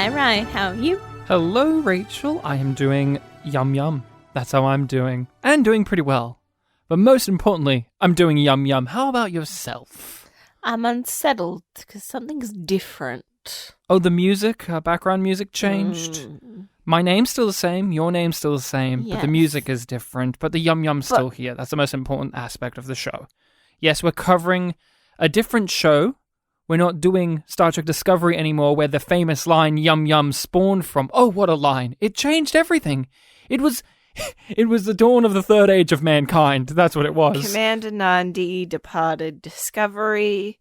Hi, Ryan. How are you? Hello, Rachel. I am doing yum yum. That's how I'm doing. And doing pretty well. But most importantly, I'm doing yum yum. How about yourself? I'm unsettled because something's different. Oh, the music, background music changed. My name's still the same, your name's still the same, but the Yes. music is different. But the yum yum's still here. That's the most important aspect of the show. Yes, we're covering a different show. We're not doing Star Trek Discovery anymore, where the famous line "Yum Yum" spawned from. Oh, what a line! It changed everything. It was the dawn of the third age of mankind. That's what it was. Commander Nandi departed Discovery,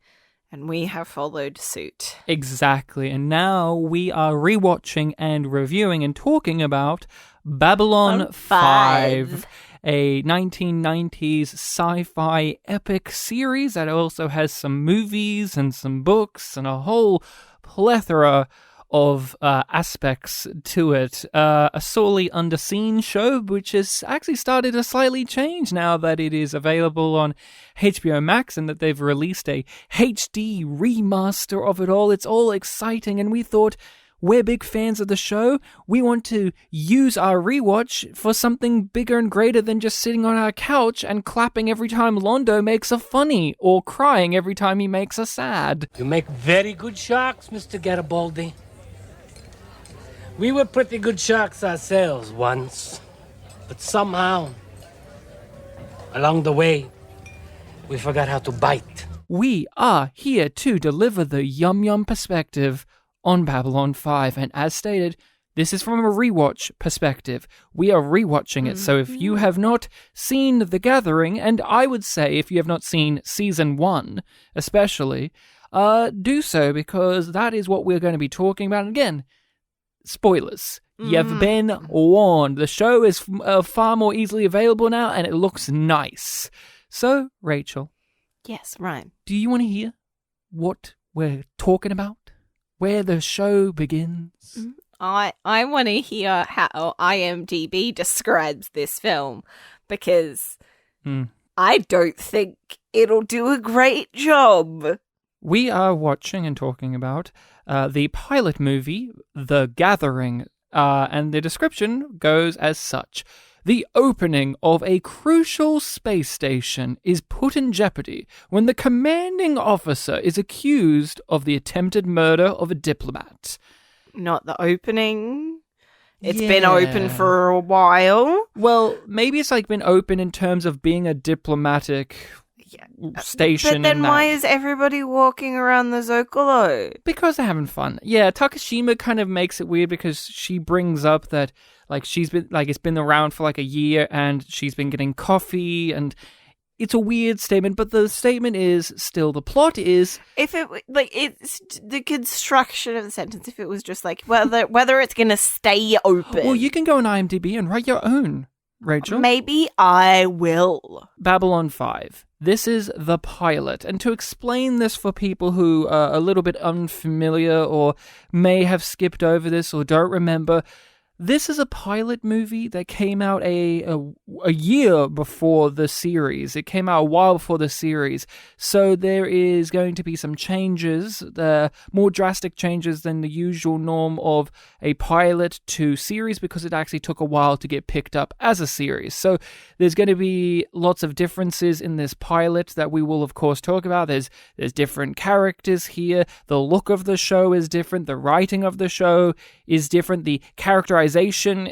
and we have followed suit. Exactly. And now we are rewatching and reviewing and talking about Babylon 5. A 1990s sci-fi epic series that also has some movies and some books and a whole plethora of aspects to it. A sorely underseen show, which has actually started to slightly change now that it is available on HBO Max and that they've released a HD remaster of it all. It's all exciting, and we thought, we're big fans of the show. We want to use our rewatch for something bigger and greater than just sitting on our couch and clapping every time Londo makes a funny or crying every time he makes a sad. You make very good sharks, Mr. Garibaldi. We were pretty good sharks ourselves once, but somehow, along the way, we forgot how to bite. We are here to deliver the Yum Yum perspective on Babylon 5, and as stated, this is from a rewatch perspective. We are rewatching it, so if you have not seen The Gathering, and I would say if you have not seen Season 1 especially, do so, because that is what we're going to be talking about. And again, spoilers. You've been warned. The show is far more easily available now, and it looks nice. So, Rachel. Yes, Ryan. Do you want to hear what we're talking about? Where the show begins? I want to hear how IMDb describes this film, because I don't think it'll do a great job. We are watching and talking about the pilot movie, The Gathering, and the description goes as such. The opening of a crucial space station is put in jeopardy when the commanding officer is accused of the attempted murder of a diplomat. Not the opening. It's been open for a while. Well, maybe it's like been open in terms of being a diplomatic station. But then why is everybody walking around the Zocalo? Because they're having fun. Yeah, Takashima kind of makes it weird because she brings up that she's been it's been around for a year and she's been getting coffee, and it's a weird statement, but the statement is still, the plot is, if it it's the construction of the sentence, if it was just whether it's gonna stay open. Well, you can go on IMDb and write your own, Rachel. Maybe I will. Babylon 5. This is the pilot. And to explain this for people who are a little bit unfamiliar or may have skipped over this or don't remember, this is a pilot movie that came out a year before the series. It came out a while before the series. So there is going to be some changes, more drastic changes than the usual norm of a pilot to series, because it actually took a while to get picked up as a series. So there's going to be lots of differences in this pilot that we will, of course, talk about. There's different characters here. The look of the show is different. The writing of the show is different. The characterization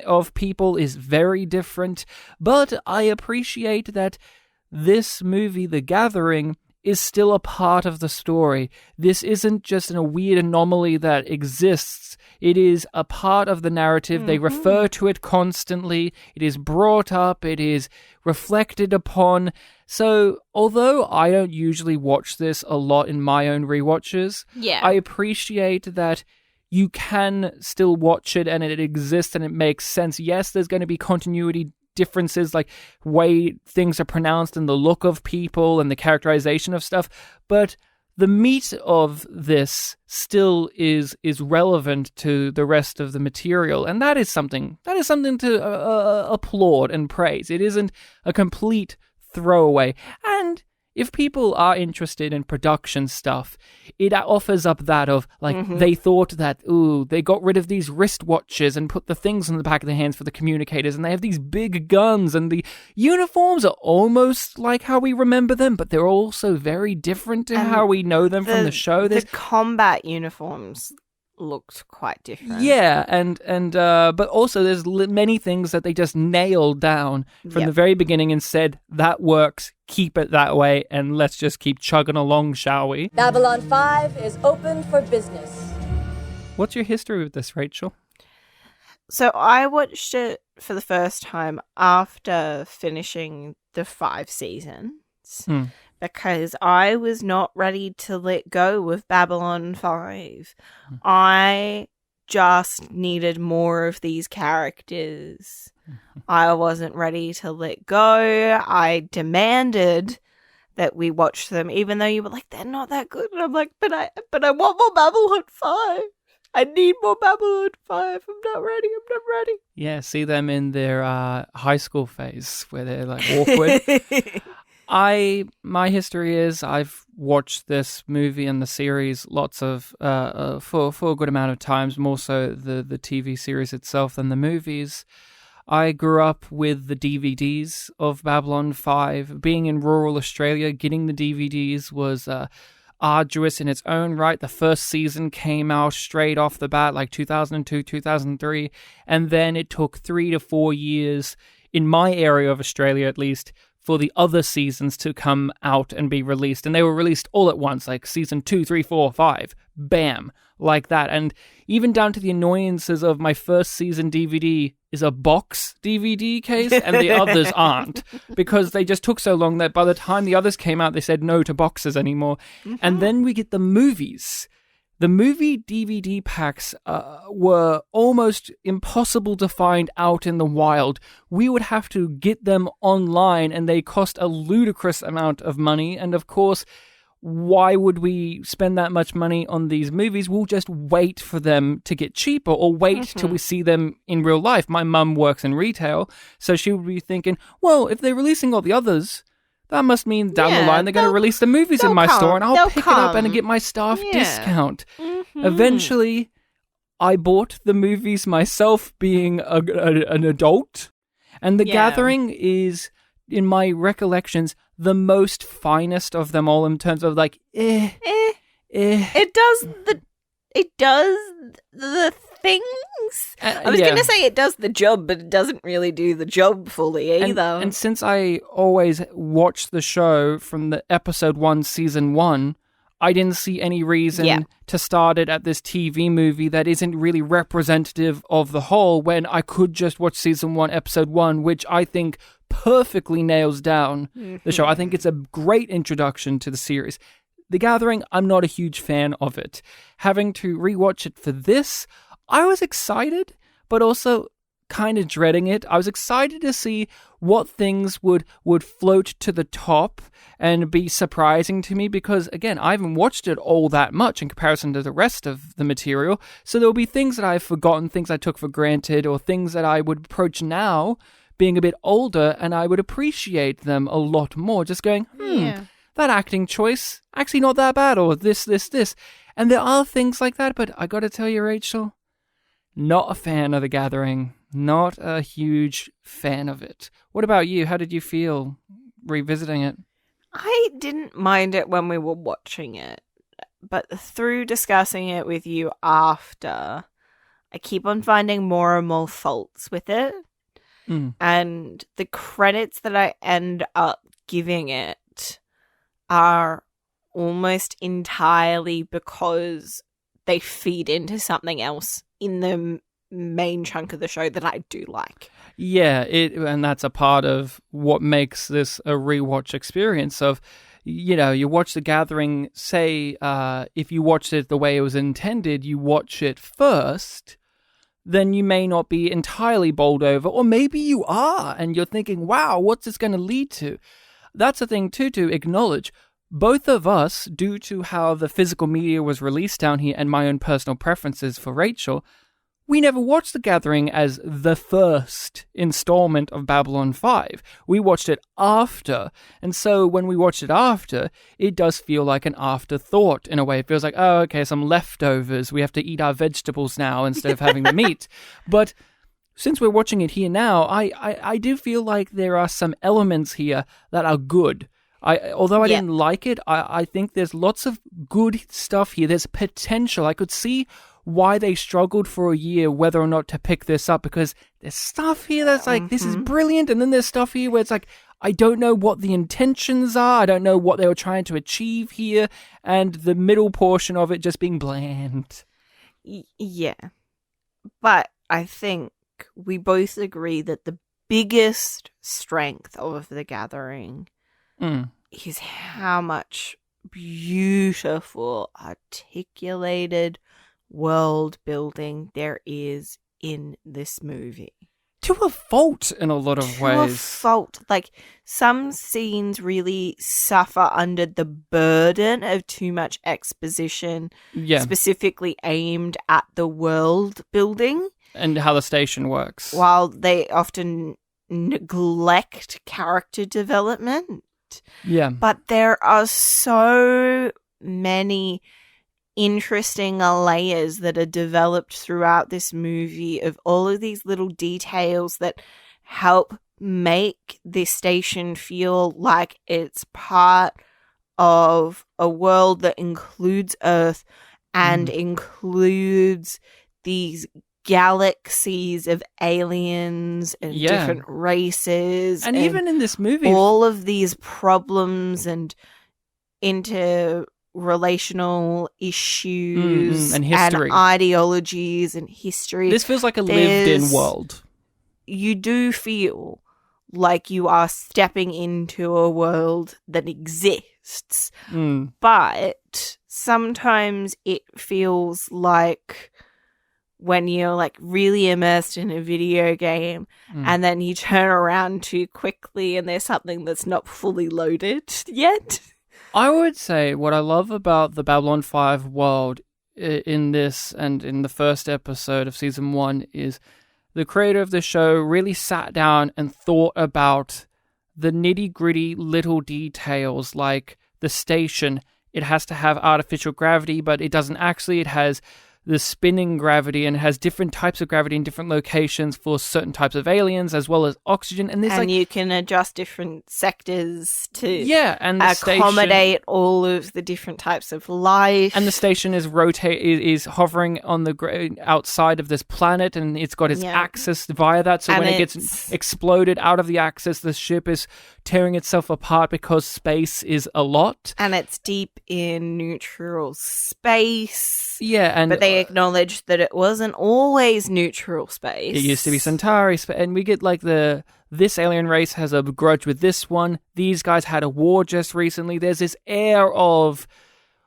of people is very different, but I appreciate that this movie, The Gathering, is still a part of the story. This isn't just a weird anomaly that exists. It is a part of the narrative. They refer to it constantly. It is brought up. It is reflected upon. So, although I don't usually watch this a lot in my own rewatches, I appreciate that you can still watch it and it exists and it makes sense. Yes, there's going to be continuity differences, like way things are pronounced and the look of people and the characterization of stuff, but the meat of this still is relevant to the rest of the material, and that is something to applaud and praise. It isn't a complete throwaway, and if people are interested in production stuff, it offers up that of, like, they thought that, they got rid of these wristwatches and put the things on the back of their hands for the communicators, and they have these big guns, and the uniforms are almost like how we remember them, but they're also very different to how we know them from the show. The combat uniforms looked quite different. Yeah, and but also there's many things that they just nailed down from the very beginning and said, that works, keep it that way, and let's just keep chugging along, shall we? Babylon 5 is open for business. What's your history with this, Rachel? So I watched it for the first time after finishing the 5 seasons. Because I was not ready to let go of Babylon 5. I just needed more of these characters. I wasn't ready to let go. I demanded that we watch them, even though you were like, they're not that good. And I'm like, but I want more Babylon 5. I need more Babylon 5. I'm not ready. Yeah, see them in their high school phase where they're like awkward. My history is I've watched this movie and the series lots of for a good amount of times, more so the TV series itself than the movies. I grew up with the DVDs of Babylon 5. Being in rural Australia, getting the DVDs was arduous in its own right. The first season came out straight off the bat, like 2002, 2003, and then it took 3 to 4 years, in my area of Australia at least, for the other seasons to come out and be released. And they were released all at once, like season 2, 3, 4, 5. Bam. Like that. And even down to the annoyances of my first season DVD is a box DVD case and the others aren't. Because they just took so long that by the time the others came out, they said no to boxes anymore. And then we get the movies. The movie DVD packs were almost impossible to find out in the wild. We would have to get them online, and they cost a ludicrous amount of money. And of course, why would we spend that much money on these movies? We'll just wait for them to get cheaper, or wait till we see them in real life. My mum works in retail, so she would be thinking, well, if they're releasing all the others, that must mean down the line they're going to release the movies in my store, and I'll pick it up and get my staff discount. Eventually, I bought the movies myself, being an adult. And The Gathering is, in my recollections, the most finest of them all in terms of like, It does the things. I was going to say it does the job, but it doesn't really do the job fully either. And since I always watched the show from the episode 1, season 1, I didn't see any reason to start it at this TV movie that isn't really representative of the whole, when I could just watch season 1, episode 1, which I think perfectly nails down the show. I think it's a great introduction to the series. The Gathering, I'm not a huge fan of it. Having to rewatch it for this, I was excited, but also kind of dreading it. I was excited to see what things would float to the top and be surprising to me, because, again, I haven't watched it all that much in comparison to the rest of the material, so there'll be things that I've forgotten, things I took for granted, or things that I would approach now, being a bit older, and I would appreciate them a lot more, just going, that acting choice, actually not that bad, or this. And there are things like that, but I gotta tell you, Rachel, not a fan of The Gathering. Not a huge fan of it. What about you? How did you feel revisiting it? I didn't mind it when we were watching it, but through discussing it with you after, I keep on finding more and more faults with it. And the credits that I end up giving it are almost entirely because they feed into something else in the main chunk of the show that I do like. Yeah, and that's a part of what makes this a rewatch experience of, you know, you watch The Gathering, say, if you watched it the way it was intended, you watch it first, then you may not be entirely bowled over, or maybe you are, and you're thinking, wow, what's this going to lead to? That's a thing, too, to acknowledge. Both of us, due to how the physical media was released down here and my own personal preferences for Rachel, we never watched The Gathering as the first installment of Babylon 5. We watched it after. And so when we watched it after, it does feel like an afterthought in a way. It feels like, oh, okay, some leftovers. We have to eat our vegetables now instead of having the meat. But since we're watching it here now, I do feel like there are some elements here that are good. Although I didn't like it, I think there's lots of good stuff here. There's potential. I could see why they struggled for a year whether or not to pick this up, because there's stuff here that's like, this is brilliant, and then there's stuff here where it's like, I don't know what the intentions are, I don't know what they were trying to achieve here, and the middle portion of it just being bland. Yeah. But I think we both agree that the biggest strength of The Gathering is how much beautiful, articulated world building there is in this movie. To a fault in a lot of ways. To a fault. Like, some scenes really suffer under the burden of too much exposition, specifically aimed at the world building. And how the station works. While they often neglect character development. Yeah. But there are so many interesting layers that are developed throughout this movie of all of these little details that help make this station feel like it's part of a world that includes Earth and includes these galaxies of aliens and different races. And even in this movie, all of these problems and interrelational issues and history and ideologies and history. This feels like a lived-in world. You do feel like you are stepping into a world that exists, but sometimes it feels like when you're like really immersed in a video game and then you turn around too quickly and there's something that's not fully loaded yet. I would say what I love about the Babylon 5 world in this and in the first episode of season 1 is the creator of the show really sat down and thought about the nitty-gritty little details, like the station. It has to have artificial gravity, but it doesn't actually. It has the spinning gravity, and it has different types of gravity in different locations for certain types of aliens, as well as oxygen. And you can adjust different sectors to and the accommodate all of the different types of life. And the station is is hovering on the outside of this planet, and it's got its axis via that. So when it gets exploded out of the axis, the ship is tearing itself apart because space is a lot. And it's deep in neutral space. Yeah, but they acknowledge that it wasn't always neutral space. It used to be Centauri space, and we get like this alien race has a grudge with this one. These guys had a war just recently. There's this air of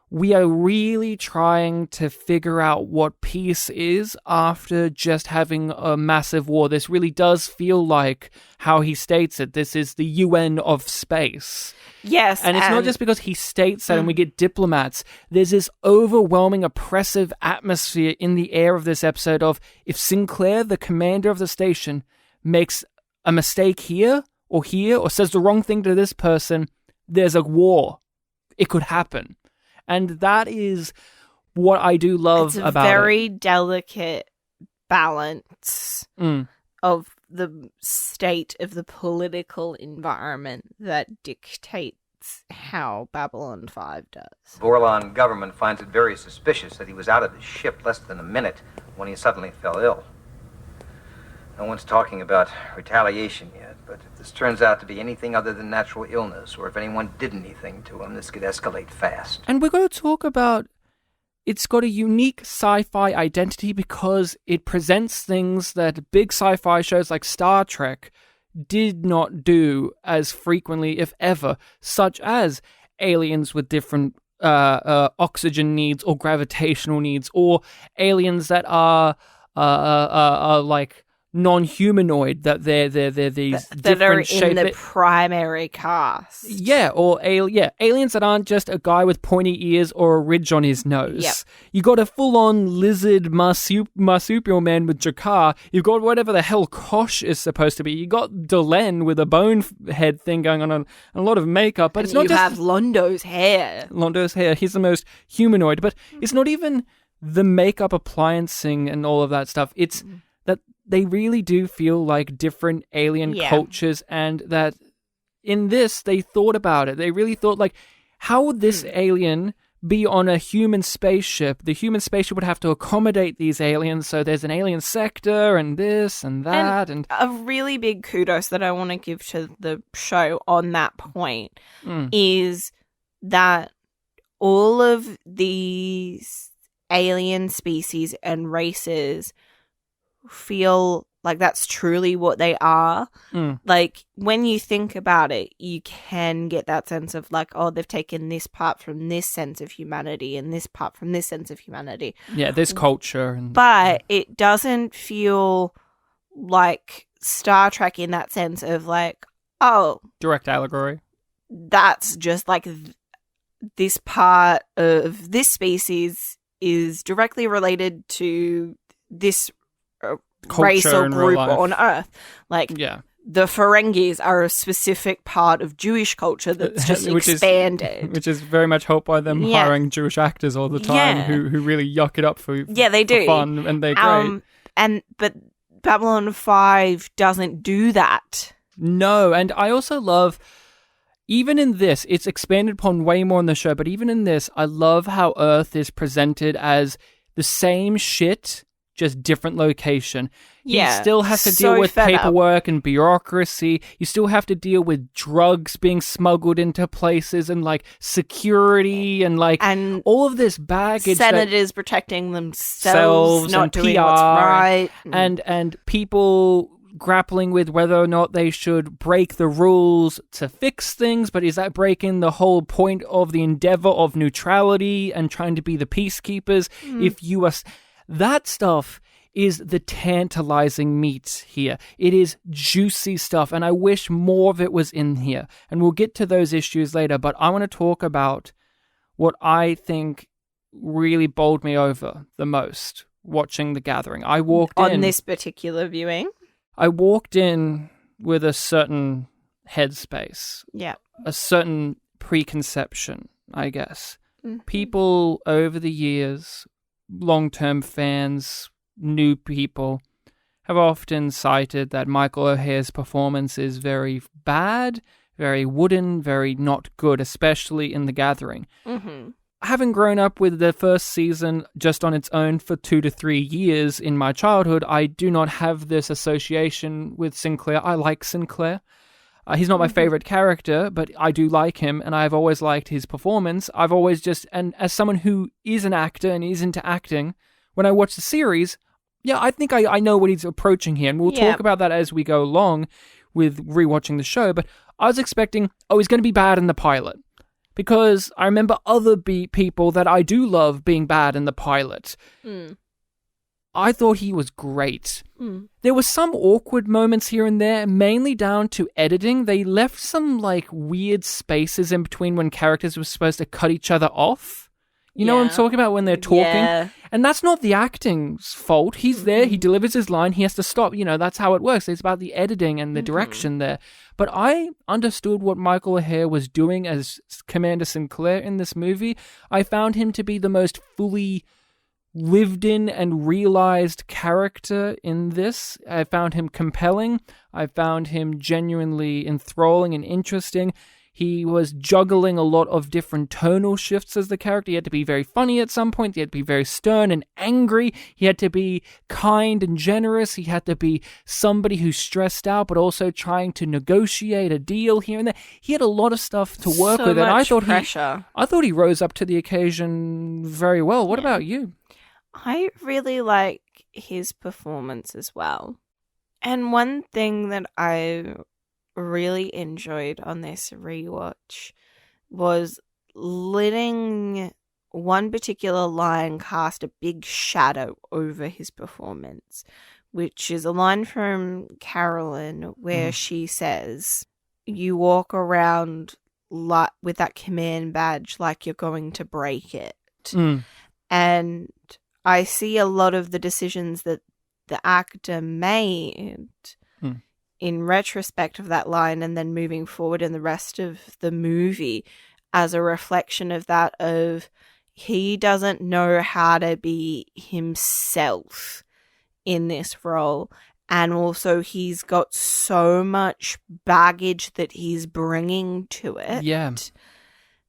we are really trying to figure out what peace is after just having a massive war. This really does feel like how he states it. This is the UN of space. Yes. And it's not just because he states that and we get diplomats. There's this overwhelming, oppressive atmosphere in the air of this episode of if Sinclair, the commander of the station, makes a mistake here or says the wrong thing to this person, there's a war. It could happen. And that is what I do love about it. It's a very delicate balance of the state of the political environment that dictates how Babylon 5 does. The Borlan government finds it very suspicious that he was out of his ship less than a minute when he suddenly fell ill. No one's talking about retaliation yet, but if this turns out to be anything other than natural illness, or if anyone did anything to him, this could escalate fast. And we're going to talk about it's got a unique sci-fi identity because it presents things that big sci-fi shows like Star Trek did not do as frequently, if ever, such as aliens with different oxygen needs or gravitational needs, or aliens that are like non-humanoid, that they're these that are different shapes. in the primary cast. Yeah, aliens that aren't just a guy with pointy ears or a ridge on his nose. Yep. You got a full-on lizard marsupial man with Jakar. You've got whatever the hell Kosh is supposed to be. You got Delenn with a bone head thing going on and a lot of makeup, but And it's not you just have Londo's hair. Londo's hair. He's the most humanoid, but it's not even the makeup appliancing and all of that stuff. It's that they really do feel like different alien cultures, and that in this, they thought about it. They really thought, like, how would this alien be on a human spaceship? The human spaceship would have to accommodate these aliens, so there's an alien sector and this and that. And a really big kudos that I want to give to the show on that point is that all of these alien species and races feel like that's truly what they are. Like, when you think about it, you can get that sense of like, oh, they've taken this part from this sense of humanity and this part from this sense of humanity. Yeah, this culture. But it doesn't feel like Star Trek in that sense of like, oh, direct allegory. That's just like this part of this species is directly related to this race or group on Earth. Like, the Ferengis are a specific part of Jewish culture that's just expanded. Which is very much helped by them hiring Jewish actors all the time who really yuck it up for they do. fun, and they're great. But Babylon 5 doesn't do that. No, and I also love, even in this, it's expanded upon way more in the show, but even in this, I love how Earth is presented as the same shit, just different location. He still has to deal with paperwork and bureaucracy. You still have to deal with drugs being smuggled into places and like security and like all of this baggage. Senators protecting themselves, not doing PR, what's right. And people grappling with whether or not they should break the rules to fix things, but is that breaking the whole point of the endeavor of neutrality and trying to be the peacekeepers? If you are... That stuff is the tantalizing meat here. It is juicy stuff, and I wish more of it was in here. And we'll get to those issues later, but I want to talk about what I think really bowled me over the most watching The Gathering. I walked in... On this particular viewing? I walked in with a certain headspace. Yeah. A certain preconception, I guess. People over the years... long-term fans, new people, have often cited that Michael O'Hare's performance is very bad, very wooden, very not good, especially in The Gathering. Having grown up with the first season just on its own for 2 to 3 years in my childhood, I do not have this association with Sinclair. I like Sinclair. He's not my favorite character, but I do like him, and I've always liked his performance. I've always just, and as someone who is an actor and is into acting, when I watch the series, I think I know what he's approaching here, and we'll talk about that as we go along with rewatching the show, but I was expecting, he's going to be bad in the pilot, because I remember other people that I do love being bad in the pilot. I thought he was great. There were some awkward moments here and there, mainly down to editing. They left some like weird spaces in between when characters were supposed to cut each other off. You know what I'm talking about, when they're talking? Yeah. And that's not the acting's fault. He's there, he delivers his line, he has to stop. You know, that's how it works. It's about the editing and the direction there. But I understood what Michael O'Hare was doing as Commander Sinclair in this movie. I found him to be the most fully lived in and realized character in this. I found him compelling. I found him genuinely enthralling and interesting. He was juggling a lot of different tonal shifts as the character. He had to be very funny at some point. He had to be very stern and angry. He had to be kind and generous. He had to be somebody who's stressed out, but also trying to negotiate a deal here and there. He had a lot of stuff to work with, and I thought he rose up to the occasion very well. What about you? I really like his performance as well. And one thing that I really enjoyed on this rewatch was letting one particular line cast a big shadow over his performance, which is a line from Carolyn where she says, "You walk around with that command badge like you're going to break it." And I see a lot of the decisions that the actor made in retrospect of that line and then moving forward in the rest of the movie as a reflection of that, of he doesn't know how to be himself in this role. And also he's got so much baggage that he's bringing to it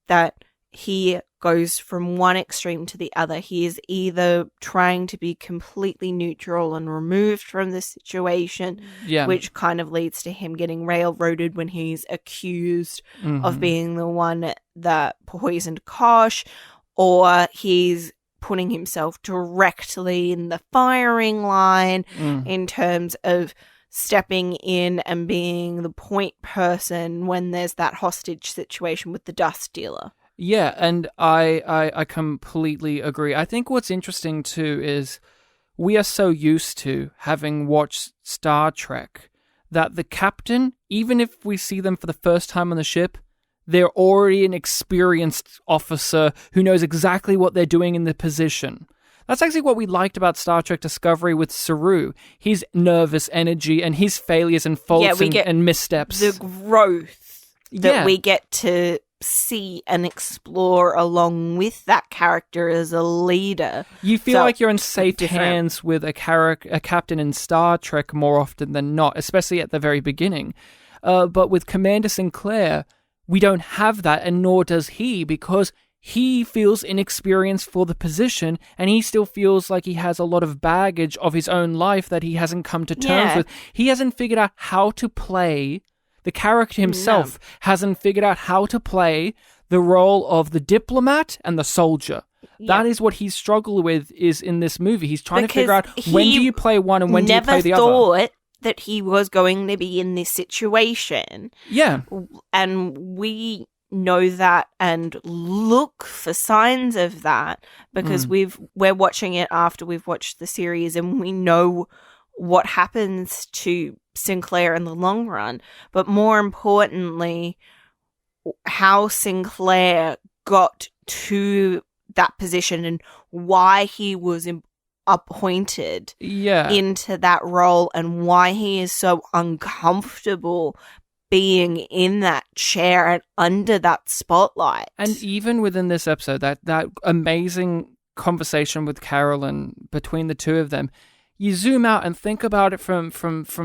that he goes from one extreme to the other. He is either trying to be completely neutral and removed from the situation, which kind of leads to him getting railroaded when he's accused of being the one that poisoned Kosh, or he's putting himself directly in the firing line in terms of stepping in and being the point person when there's that hostage situation with the dust dealer. Yeah, and I completely agree. I think what's interesting too is we are so used to having watched Star Trek that the captain, even if we see them for the first time on the ship, they're already an experienced officer who knows exactly what they're doing in the position. That's actually what we liked about Star Trek Discovery with Saru. His nervous energy and his failures and faults and missteps. The growth that we get to see and explore along with that character as a leader. You feel like you're in safe hands with a captain in Star Trek more often than not, especially at the very beginning. But with Commander Sinclair, we don't have that, and nor does he, because he feels inexperienced for the position, and he still feels like he has a lot of baggage of his own life that he hasn't come to terms with. He hasn't figured out how to play. The character himself hasn't figured out how to play the role of the diplomat and the soldier. That is what he's struggled with is in this movie. He's trying to figure out when do you play one and when do you play the other. Never thought that he was going to be in this situation. Yeah. And we know that and look for signs of that because we're watching it after we've watched the series, and we know what happens to Sinclair in the long run, but more importantly, how Sinclair got to that position and why he was appointed into that role and why he is so uncomfortable being in that chair and under that spotlight. And even within this episode, that amazing conversation with Carolyn between the two of them, you zoom out and think about it from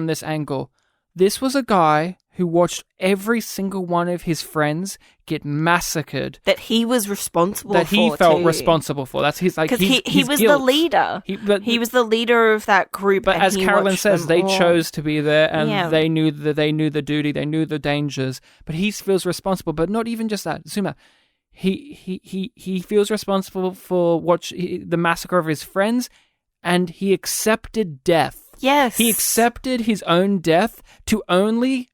this angle. This was a guy who watched every single one of his friends get massacred. That he was responsible for. That he felt responsible for. That's his, like, because he was guilt. the leader. He was the leader of that group. But as Carolyn says, they chose to be there, and they knew the duty, they knew the dangers. But he feels responsible. But not even just that. Zoom out. He feels responsible for the massacre of his friends, and he accepted death. Yes. He accepted his own death to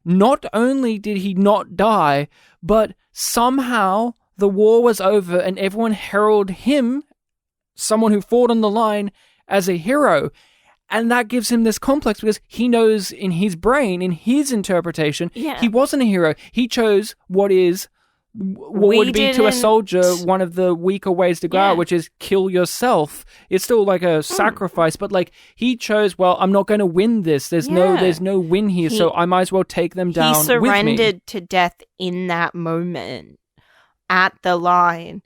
not only did he not die, but somehow the war was over and everyone heralded him, someone who fought on the line, as a hero. And that gives him this complex because he knows in his brain, in his interpretation, he wasn't a hero. He chose what would be to a soldier one of the weaker ways to go out, which is kill yourself. It's still like a sacrifice, but like he chose, well, I'm not going to win this. There's no win here, so I might as well take them down. He surrendered to death in that moment at the line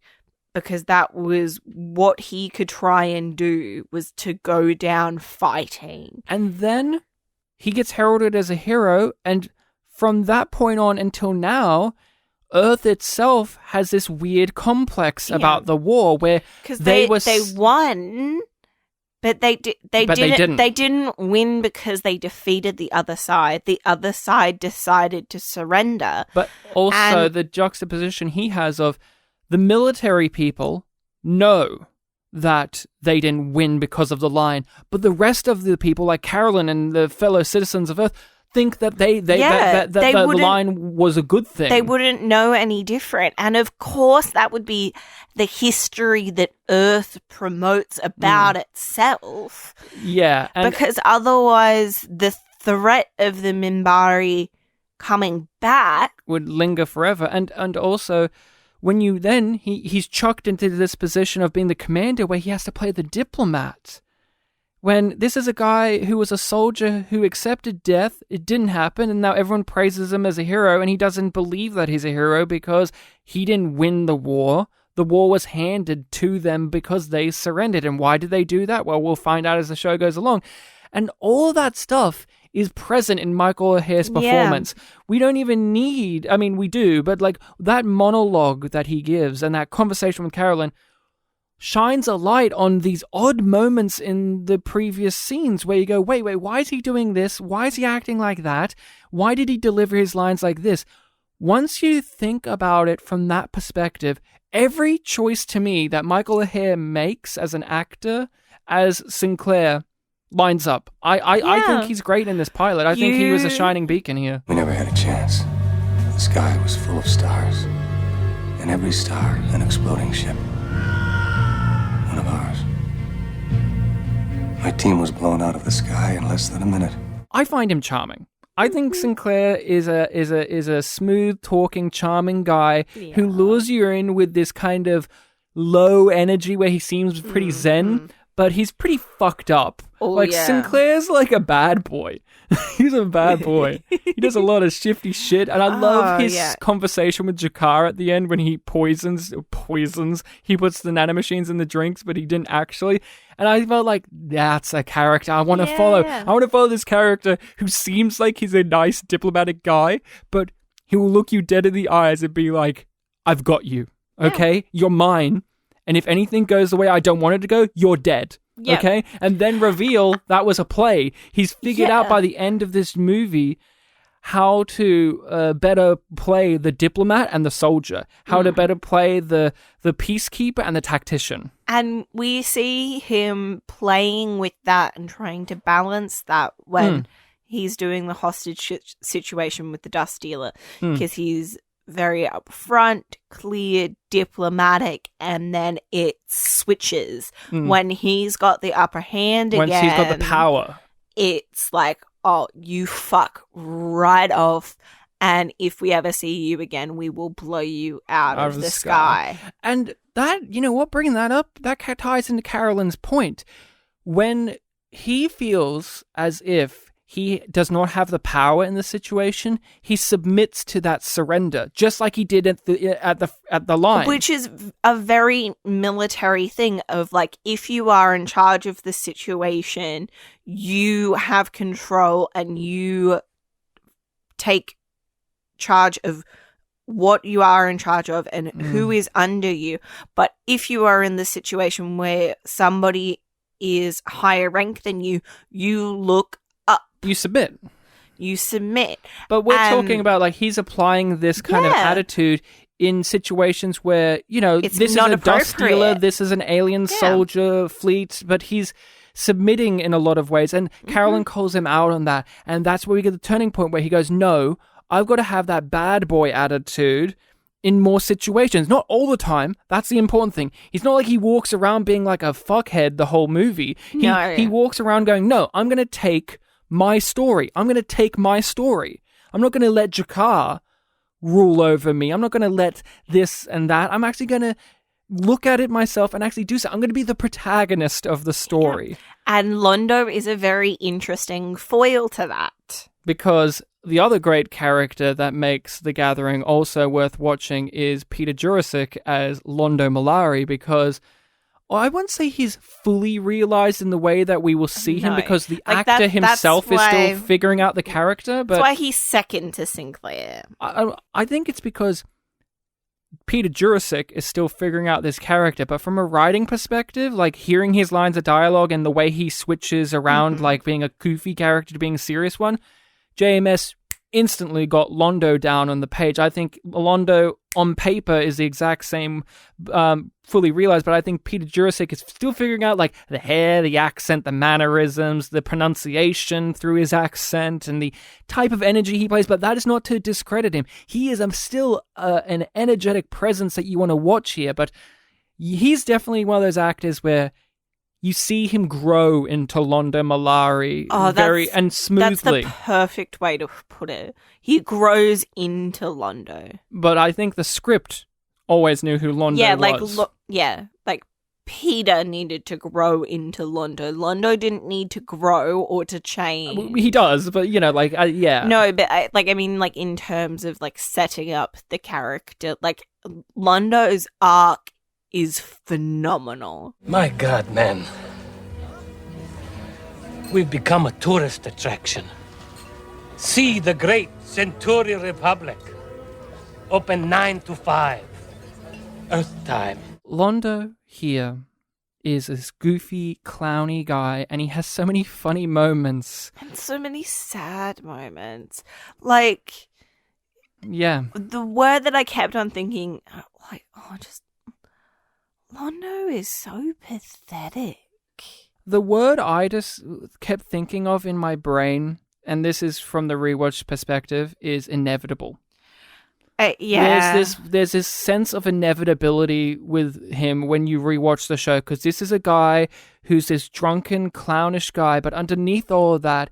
because that was what he could try and do, was to go down fighting. And then he gets heralded as a hero, and from that point on until now, Earth itself has this weird complex about the war where they won, but they didn't. They didn't win because they defeated the other side. The other side decided to surrender. But also the juxtaposition he has of the military people know that they didn't win because of the line, but the rest of the people, like Carolyn and the fellow citizens of Earth, think that the line was a good thing. They wouldn't know any different. And of course, that would be the history that Earth promotes about itself. Yeah. Because otherwise, the threat of the Mbryo coming back would linger forever. And also, when you then, he's chucked into this position of being the commander where he has to play the diplomat. When this is a guy who was a soldier who accepted death, it didn't happen, and now everyone praises him as a hero, and he doesn't believe that he's a hero because he didn't win the war. The war was handed to them because they surrendered. And why did they do that? Well, we'll find out as the show goes along. And all of that stuff is present in Michael O'Hare's performance. Yeah. We don't even need, I mean, we do, but like that monologue that he gives and that conversation with Carolyn shines a light on these odd moments in the previous scenes where you go, wait, why is he doing this? Why is he acting like that? Why did he deliver his lines like this? Once you think about it from that perspective, every choice to me that Michael O'Hare makes as an actor, as Sinclair, lines up. I think he's great in this pilot. I think he was a shining beacon here. We never had a chance. The sky was full of stars, and every star an exploding ship. One of ours. My team was blown out of the sky in less than a minute. I find him charming. I think Sinclair is a smooth talking, charming guy who lures you in with this kind of low energy where he seems pretty zen, but he's pretty fucked up. Sinclair's like a bad boy. He's a bad boy. He does a lot of shifty shit, and I love his conversation with Jakar at the end when he poisons. He puts the nanomachines in the drinks, but he didn't actually. And I felt like that's a character I want to follow. I want to follow this character who seems like he's a nice diplomatic guy, but he will look you dead in the eyes and be like, "I've got you. Okay, you're mine. And if anything goes the way I don't want it to go, you're dead." Yep. Okay? And then reveal that was a play. He's figured out by the end of this movie how to better play the diplomat and the soldier, how to better play the peacekeeper and the tactician. And we see him playing with that and trying to balance that when he's doing the hostage situation with the dust dealer, because he's very upfront, clear, diplomatic, and then it switches when he's got the upper hand again. When he's got the power. It's like, oh, you fuck right off, and if we ever see you again, we will blow you out of the sky. And that, you know what, bringing that up, that ties into Carolyn's point. When he feels as if he does not have the power in the situation, he submits to that surrender, just like he did at the line. Which is a very military thing of like, if you are in charge of the situation, you have control and you take charge of what you are in charge of and who is under you. But if you are in the situation where somebody is higher rank than you, you look up. You submit. But we're talking about like he's applying this kind of attitude in situations where, you know, this is a dust dealer, this is an alien soldier fleet, but he's submitting in a lot of ways. And Carolyn calls him out on that. And that's where we get the turning point where he goes, no, I've got to have that bad boy attitude in more situations. Not all the time. That's the important thing. He's not like he walks around being like a fuckhead the whole movie. He walks around going, no, I'm going to take my story. I'm going to take my story. I'm not going to let Jakar rule over me. I'm not going to let this and that. I'm actually going to look at it myself and actually do so. I'm going to be the protagonist of the story. Yeah. And Londo is a very interesting foil to that. Because the other great character that makes The Gathering also worth watching is Peter Jurasik as Londo Mollari, because I wouldn't say he's fully realized in the way that we will see him, because the actor himself is still figuring out the character. But that's why he's second to Sinclair. I think it's because Peter Jurasik is still figuring out this character, but from a writing perspective, like hearing his lines of dialogue and the way he switches around, like being a goofy character to being a serious one, JMS instantly got Londo down on the page. I think Londo on paper is the exact same, fully realized, but I think Peter Jurasik is still figuring out like the hair, the accent, the mannerisms, the pronunciation through his accent, and the type of energy he plays, but that is not to discredit him. He is still an energetic presence that you want to watch here, but he's definitely one of those actors where you see him grow into Londo Mollari and smoothly. That's the perfect way to put it. He grows into Londo. But I think the script always knew who Londo was. Like Peter needed to grow into Londo. Londo didn't need to grow or to change. He does, but yeah. No, but I mean, like in terms of like setting up the character, like Londo's arc is phenomenal. My God, man. We've become a tourist attraction. See the great Centauri Republic. Open 9 to 5. Earth time. Londo here is this goofy, clowny guy, and he has so many funny moments. And so many sad moments. Like, yeah. The word that I kept on thinking, Londo is so pathetic. The word I just kept thinking of in my brain, and this is from the rewatch perspective, is inevitable. Yeah. There's this sense of inevitability with him when you rewatch the show, because this is a guy who's this drunken, clownish guy, but underneath all of that,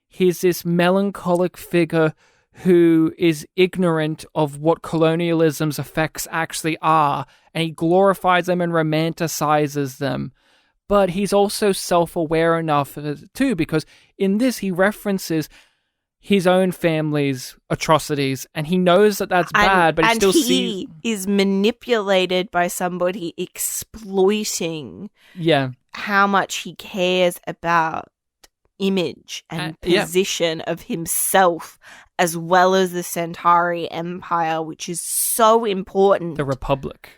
he's this melancholic figure who is ignorant of what colonialism's effects actually are, and he glorifies them and romanticizes them. But he's also self-aware enough too, because in this he references his own family's atrocities, and he knows that that's bad, but he still sees... he is manipulated by somebody exploiting how much he cares about image and position of himself, as well as the Centauri Empire, which is so important. The Republic.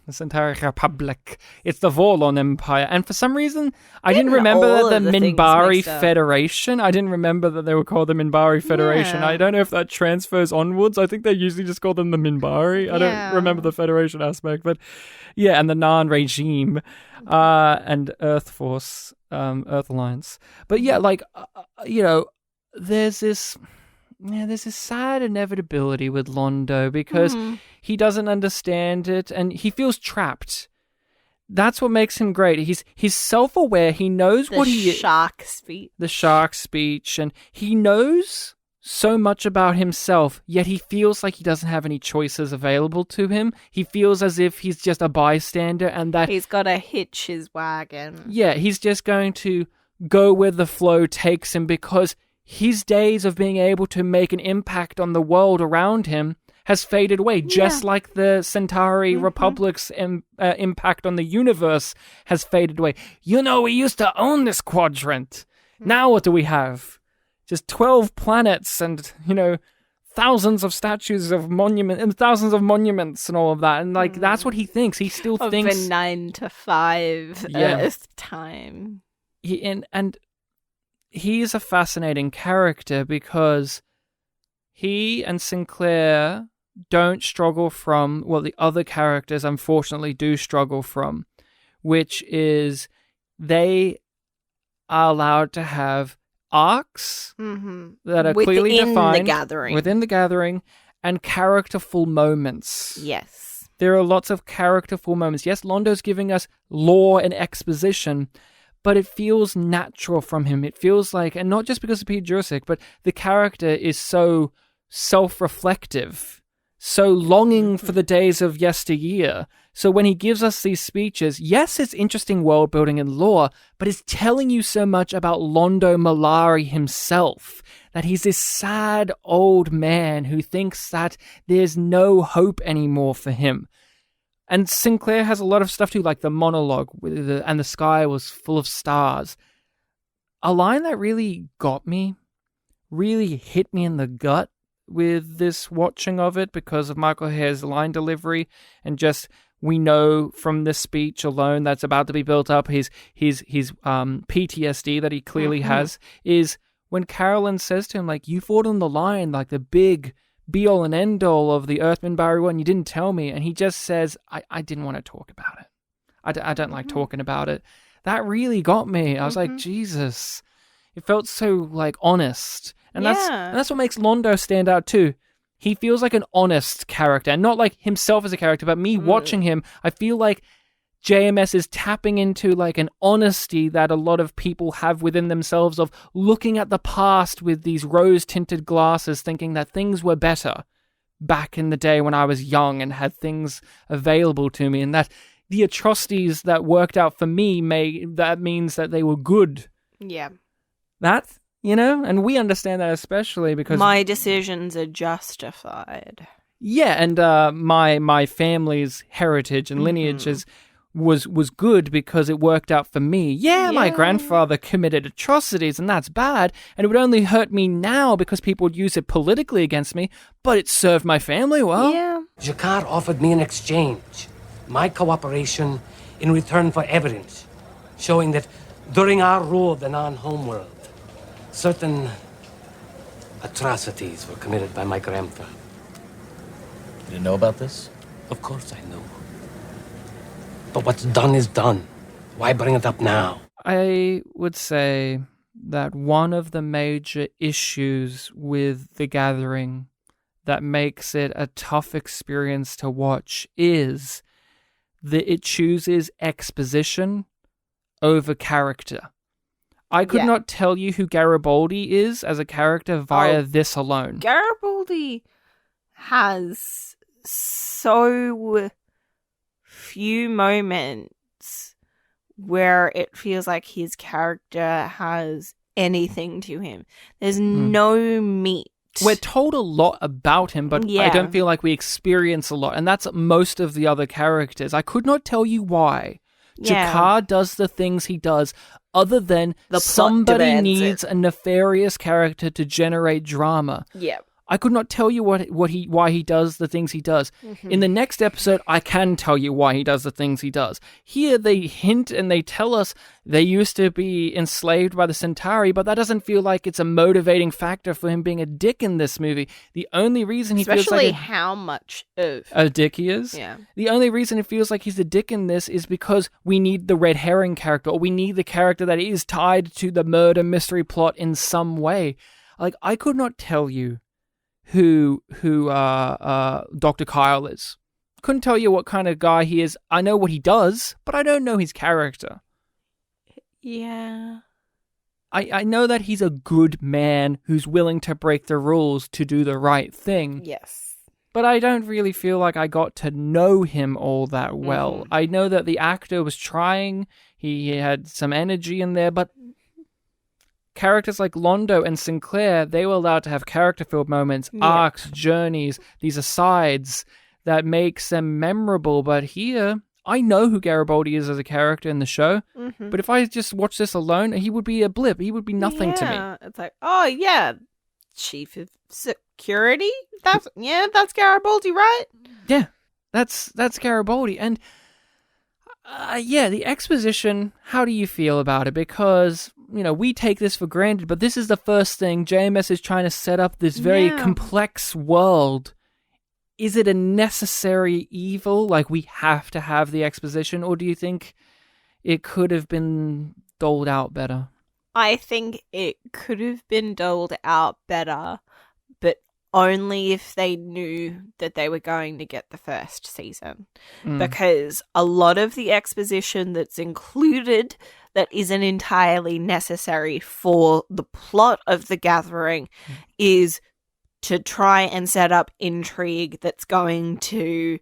The Centauri Republic. It's the Vorlon Empire. And for some reason, I didn't remember the Minbari Federation. I didn't remember that they were called the Minbari Federation. Yeah. I don't know if that transfers onwards. I think they usually just call them the Minbari. I don't remember the Federation aspect. But yeah, and the Narn regime and Earth Force, Earth Alliance. But yeah, there's this sad inevitability with Londo because he doesn't understand it and he feels trapped. That's what makes him great. He's self-aware. He knows what he is. The shark speech. And he knows so much about himself, yet he feels like he doesn't have any choices available to him. He feels as if he's just a bystander and that... he's got to hitch his wagon. Yeah, he's just going to go where the flow takes him because his days of being able to make an impact on the world around him has faded away, just like the Centauri Republic's impact on the universe has faded away. We used to own this quadrant. Now what do we have? Just 12 planets and, thousands of statues of monuments and thousands of monuments and all of that. And, that's what he thinks. He still thinks... of a 9 to 5 Earth time. And he is a fascinating character because he and Sinclair don't struggle from what the other characters unfortunately do struggle from, which is they are allowed to have arcs that are clearly defined within the gathering and characterful moments. Yes. There are lots of characterful moments. Yes, Londo's giving us lore and exposition, but it feels natural from him. It feels like, and not just because of Peter Jurasik, but the character is so self-reflective, so longing for the days of yesteryear. So when he gives us these speeches, yes, it's interesting world building and lore, but it's telling you so much about Londo Mollari himself, that he's this sad old man who thinks that there's no hope anymore for him. And Sinclair has a lot of stuff too, like the monologue, and the sky was full of stars. A line that really got me, really hit me in the gut with this watching of it because of Michael Hare's line delivery, and just we know from this speech alone that's about to be built up, his PTSD that he clearly has, is when Carolyn says to him, you fought on the line, the big be-all and end-all of the Earthman Mbryo and you didn't tell me, and he just says, I didn't want to talk about it. I don't like talking about it. That really got me. I was like, Jesus. It felt so, like, honest. And that's what makes Londo stand out, too. He feels like an honest character, not like himself as a character, but me watching him, I feel like JMS is tapping into, like, an honesty that a lot of people have within themselves of looking at the past with these rose-tinted glasses, thinking that things were better back in the day when I was young and had things available to me, and that the atrocities that worked out for me that means that they were good. Yeah. That, and we understand that especially because my decisions are justified. Yeah, and my family's heritage and lineage was good because it worked out for me. Yeah, my grandfather committed atrocities, and that's bad, and it would only hurt me now because people would use it politically against me, but it served my family well. Yeah. Jakar offered me an exchange. My cooperation in return for evidence showing that during our rule of the non-homeworld, certain atrocities were committed by my grandfather. You didn't know about this? Of course I know. But what's done is done. Why bring it up now? I would say that one of the major issues with The Gathering that makes it a tough experience to watch is that it chooses exposition over character. I could not tell you who Garibaldi is as a character via this alone. Garibaldi has so few moments where it feels like his character has anything to him. There's no meat. We're told a lot about him, but I don't feel like we experience a lot. And that's most of the other characters. I could not tell you why Jakar does the things he does, other than somebody needs a nefarious character to generate drama. Yeah. I could not tell you why he does the things he does. In the next episode, I can tell you why he does the things he does. Here, they hint and they tell us they used to be enslaved by the Centauri, but that doesn't feel like it's a motivating factor for him being a dick in this movie. The only reason he feels like how much of a dick he is. Yeah. The only reason it feels like he's a dick in this is because we need the red herring character, or we need the character that is tied to the murder mystery plot in some way. Like, I could not tell you who Dr. Kyle is. Couldn't tell you what kind of guy he is. I know what he does, but I don't know his character. Yeah. I know that he's a good man who's willing to break the rules to do the right thing. Yes. But I don't really feel like I got to know him all that well. I know that the actor was trying. He had some energy in there, but characters like Londo and Sinclair, they were allowed to have character-filled moments, arcs, journeys, these asides that makes them memorable. But here, I know who Garibaldi is as a character in the show, but if I just watch this alone, he would be a blip. He would be nothing to me. It's like, oh yeah, Chief of Security? That's Garibaldi, right? Yeah, that's Garibaldi. And the exposition, how do you feel about it? Because, we take this for granted, but this is the first thing. JMS is trying to set up this very complex world. Is it a necessary evil? Like, we have to have the exposition? Or do you think it could have been doled out better? I think it could have been doled out better, but only if they knew that they were going to get the first season. Because a lot of the exposition that's included that isn't entirely necessary for the plot of The Gathering is to try and set up intrigue that's going to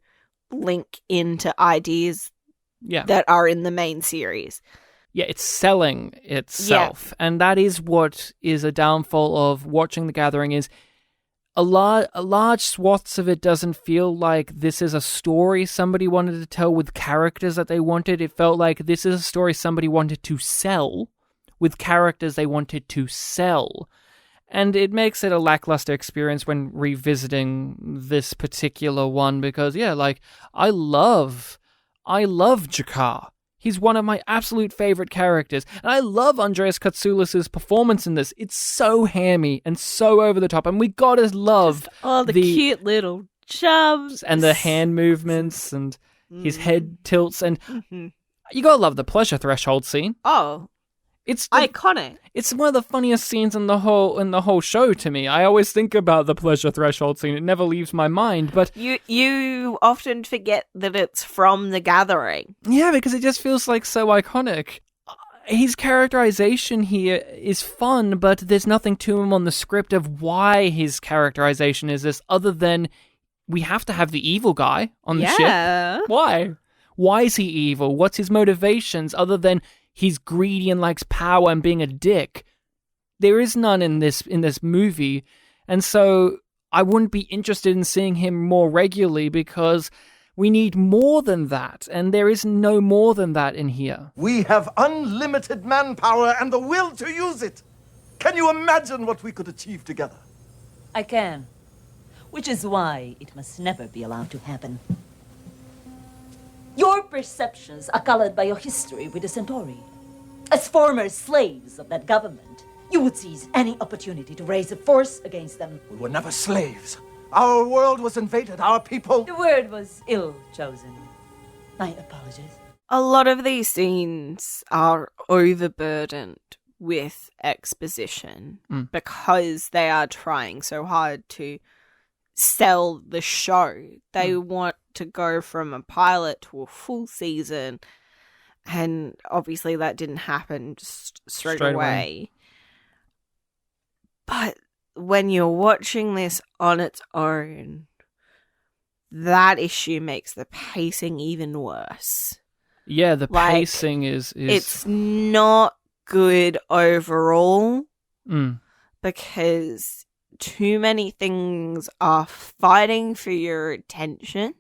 link into ideas that are in the main series. Yeah, it's selling itself. And that is what is a downfall of watching The Gathering is a large swaths of it doesn't feel like this is a story somebody wanted to tell with characters that they wanted. It felt like this is a story somebody wanted to sell with characters they wanted to sell. And it makes it a lackluster experience when revisiting this particular one because, I love Jakar. He's one of my absolute favorite characters. And I love Andreas Katsoulis' performance in this. It's so hammy and so over the top. And we gotta love all the cute little jumps. And the hand movements and his head tilts. And you gotta love the pleasure threshold scene. Oh, it's iconic. It's one of the funniest scenes in the whole show to me. I always think about the pleasure threshold scene. It never leaves my mind. But you often forget that it's from The Gathering. Yeah, because it just feels like so iconic. His characterization here is fun, but there's nothing to him on the script of why his characterization is this, other than we have to have the evil guy on the ship. Why? Why is he evil? What's his motivations other than he's greedy and likes power and being a dick? There is none in this movie, and so I wouldn't be interested in seeing him more regularly because we need more than that, and there is no more than that in here. We have unlimited manpower and the will to use it. Can you imagine what we could achieve together? I can, which is why it must never be allowed to happen. Your perceptions are colored by your history with the Centauri. As former slaves of that government, you would seize any opportunity to raise a force against them. We were never slaves. Our world was invaded, our people... The word was ill-chosen. My apologies. A lot of these scenes are overburdened with exposition because they are trying so hard to sell the show. They want to go from a pilot to a full season, and obviously that didn't happen just straight away. But when you're watching this on its own, that issue makes the pacing even worse. Yeah, the pacing is... It's not good overall because too many things are fighting for your attention.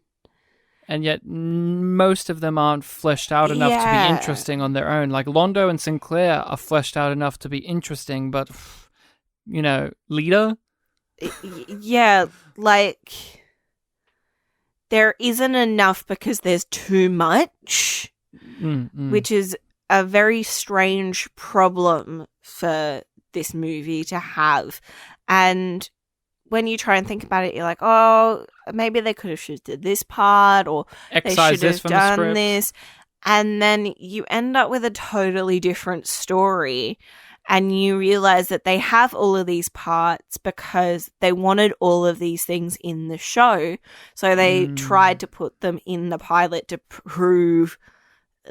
And yet most of them aren't fleshed out enough to be interesting on their own. Like Londo and Sinclair are fleshed out enough to be interesting, but, you know, Lita? Yeah, like, there isn't enough because there's too much, which is a very strange problem for this movie to have. And when you try and think about it, you're like, oh, maybe they could have shifted this part, or Excise they should have done this. And then you end up with a totally different story, and you realize that they have all of these parts because they wanted all of these things in the show. So they tried to put them in the pilot to prove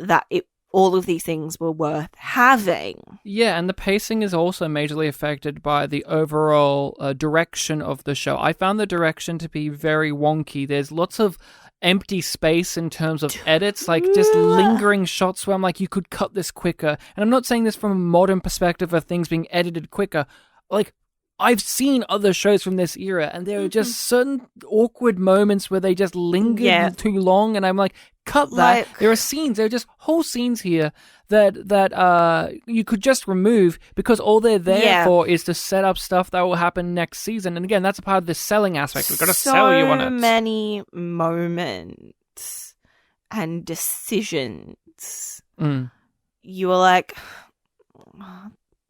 that all of these things were worth having. Yeah, and the pacing is also majorly affected by the overall direction of the show. I found the direction to be very wonky. There's lots of empty space in terms of edits, like just lingering shots where I'm like, you could cut this quicker. And I'm not saying this from a modern perspective of things being edited quicker. Like, I've seen other shows from this era, and there are just certain awkward moments where they just linger too long, and I'm like, cut that. There are scenes, there are just whole scenes here that you could just remove because all they're there for is to set up stuff that will happen next season. And again, that's a part of the selling aspect. We've got to sell you on it. So many moments and decisions. You were like,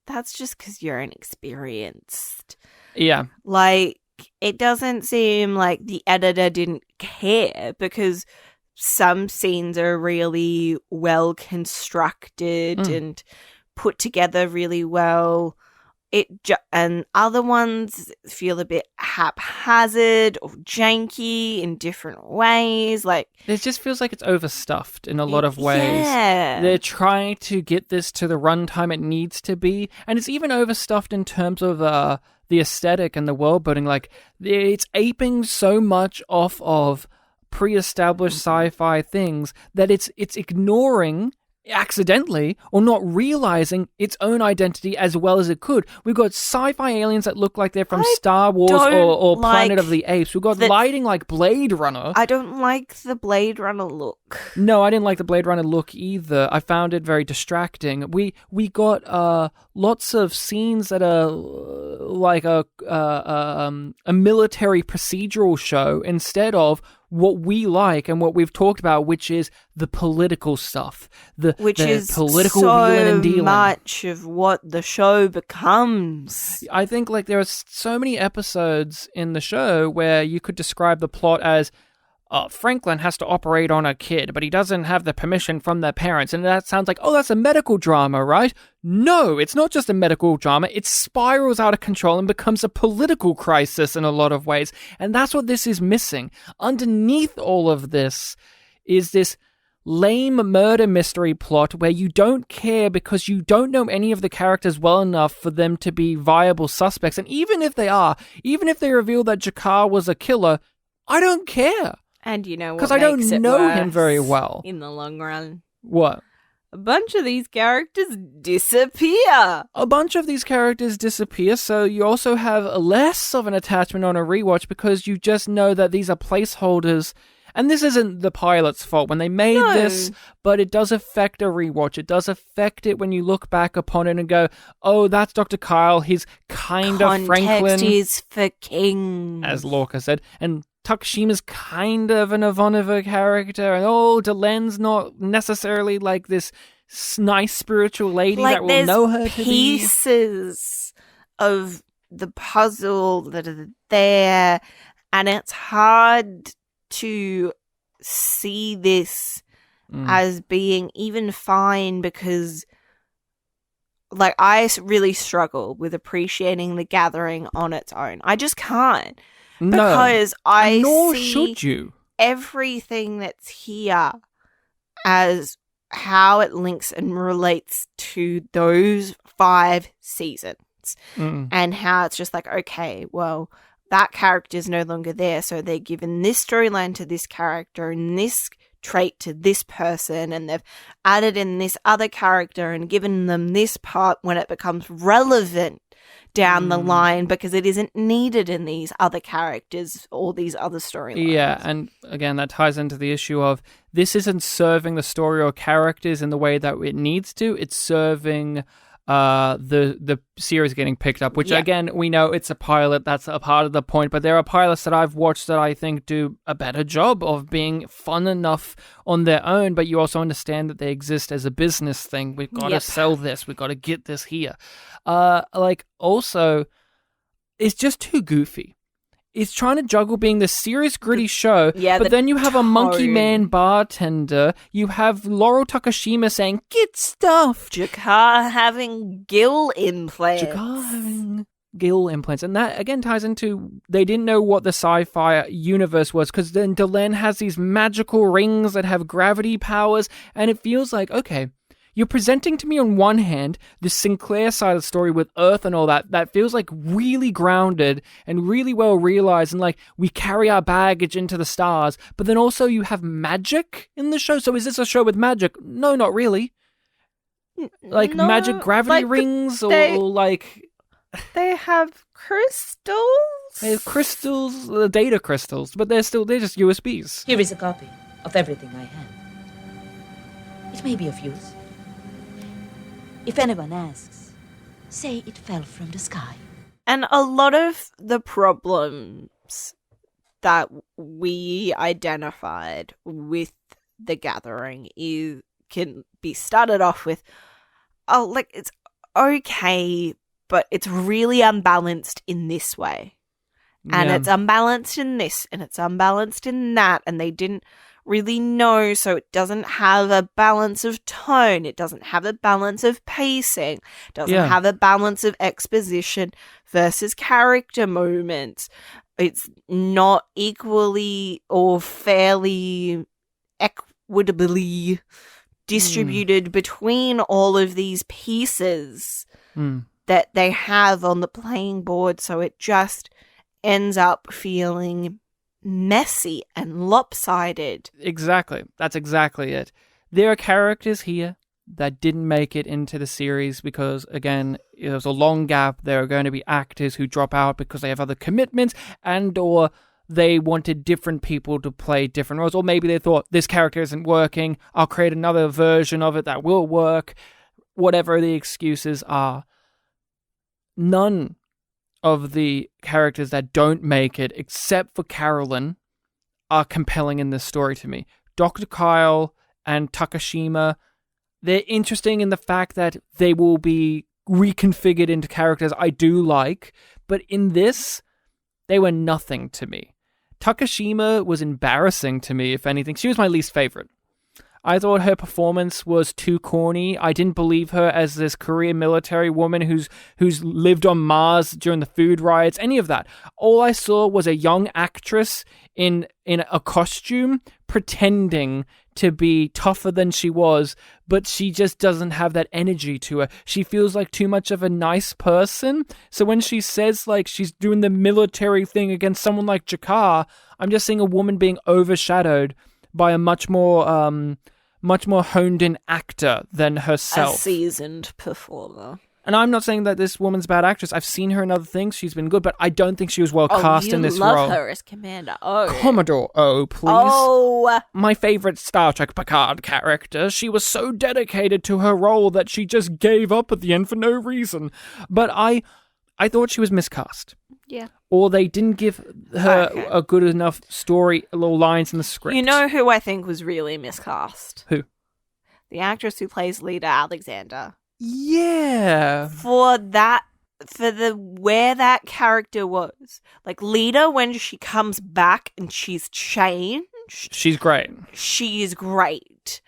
that's just because you're inexperienced. Yeah. Like, it doesn't seem like the editor didn't care because some scenes are really well constructed and put together really well. And other ones feel a bit haphazard or janky in different ways. Like, it just feels like it's overstuffed in a lot of ways. Yeah. They're trying to get this to the runtime it needs to be, and it's even overstuffed in terms of the aesthetic and the world building. Like, it's aping so much off of pre-established sci-fi things that it's ignoring accidentally or not realizing its own identity as well as it could. We've got sci-fi aliens that look like they're from Star Wars or Planet of the Apes. We've got lighting like Blade Runner. I don't like the Blade Runner look. No, I didn't like the Blade Runner look either. I found it very distracting. We got lots of scenes that are like a military procedural show instead of what we like and what we've talked about, which is the political stuff, which is political so wheeling and dealing. much of what the show becomes. I think like there are so many episodes in the show where you could describe the plot as Franklin has to operate on a kid, but he doesn't have the permission from their parents. And that sounds like, oh, that's a medical drama, right? No, it's not just a medical drama. It spirals out of control and becomes a political crisis in a lot of ways. And that's what this is missing. Underneath all of this is this lame murder mystery plot where you don't care because you don't know any of the characters well enough for them to be viable suspects. And even if they are, even if they reveal that Jakar was a killer, I don't care. And you know what? Because I don't know him very well. In the long run. What? A bunch of these characters disappear. A bunch of these characters disappear, so you also have less of an attachment on a rewatch because you just know that these are placeholders. And this isn't the pilot's fault when they made this, but it does affect a rewatch. It does affect it when you look back upon it and go, oh, that's Dr. Kyle. He's kind of Franklin. Context is for kings. As Lorca said. And Takashima's kind of an Ivanova character, and Delen's not necessarily like this nice spiritual lady like that will know her to be. Pieces of the puzzle that are there, and it's hard to see this as being even fine because, like, I really struggle with appreciating The Gathering on its own. I just can't. Because nor see should you. Everything that's here as how it links and relates to those 5 seasons. And how it's just like, okay, well, that character's no longer there, so they're given this storyline to this character and this trait to this person, and they've added in this other character and given them this part when it becomes relevant down the line because it isn't needed in these other characters or these other storylines. Yeah, and again, that ties into the issue of this isn't serving the story or characters in the way that it needs to. It's serving the series getting picked up, which again, we know it's a pilot. That's a part of the point, but there are pilots that I've watched that I think do a better job of being fun enough on their own, but you also understand that they exist as a business thing. We've got to sell this. We've got to get this here. Also, it's just too goofy. It's trying to juggle being this serious, gritty show, but then you have a monkey man bartender. You have Laurel Takashima saying, "Get stuffed." Jakar having gill implants. And that, again, ties into they didn't know what the sci-fi universe was, because then Delen has these magical rings that have gravity powers, and it feels like, okay, you're presenting to me on one hand the Sinclair side of the story with Earth and all that feels like really grounded and really well realized, and like we carry our baggage into the stars, but then also you have magic in the show. So is this a show with magic? No, not really. Like magic gravity rings or like... They have crystals? They have crystals, data crystals, but they're just USBs. Here is a copy of everything I have. It may be of use. If anyone asks, say it fell from the sky. And a lot of the problems that we identified with The Gathering can be started off with, it's okay, but it's really unbalanced in this way. And it's unbalanced in this, and it's unbalanced in that, and they didn't really know, so it doesn't have a balance of tone, it doesn't have a balance of pacing, it doesn't have a balance of exposition versus character moments. It's not equally or fairly equitably distributed between all of these pieces that they have on the playing board, so it just ends up feeling messy and lopsided. Exactly. That's exactly it. There are characters here that didn't make it into the series because, again, it was a long gap. There are going to be actors who drop out because they have other commitments, and or they wanted different people to play different roles, or maybe they thought this character isn't working, I'll create another version of it that will work. Whatever the excuses are, none of the characters that don't make it, except for Carolyn, are compelling in this story to me. Dr. Kyle and Takashima, they're interesting in the fact that they will be reconfigured into characters I do like, but in this, they were nothing to me. Takashima was embarrassing to me, if anything. She was my least favorite. I thought her performance was too corny. I didn't believe her as this career military woman who's lived on Mars during the food riots, any of that. All I saw was a young actress in a costume pretending to be tougher than she was, but she just doesn't have that energy to her. She feels like too much of a nice person. So when she says like she's doing the military thing against someone like Jakar, I'm just seeing a woman being overshadowed by a much more honed in actor than herself. A seasoned performer. And I'm not saying that this woman's a bad actress. I've seen her in other things. She's been good, but I don't think she was well cast in this role. Oh, you love her as Commander O. Commodore O, please. Oh. My favorite Star Trek Picard character. She was so dedicated to her role that she just gave up at the end for no reason. But I thought she was miscast. Yeah. Or they didn't give her a good enough story, little lines in the script. You know who I think was really miscast? Who? The actress who plays Lita Alexander. Yeah. For where that character was. Like, Lita, when she comes back and she's changed. She's great. She is great.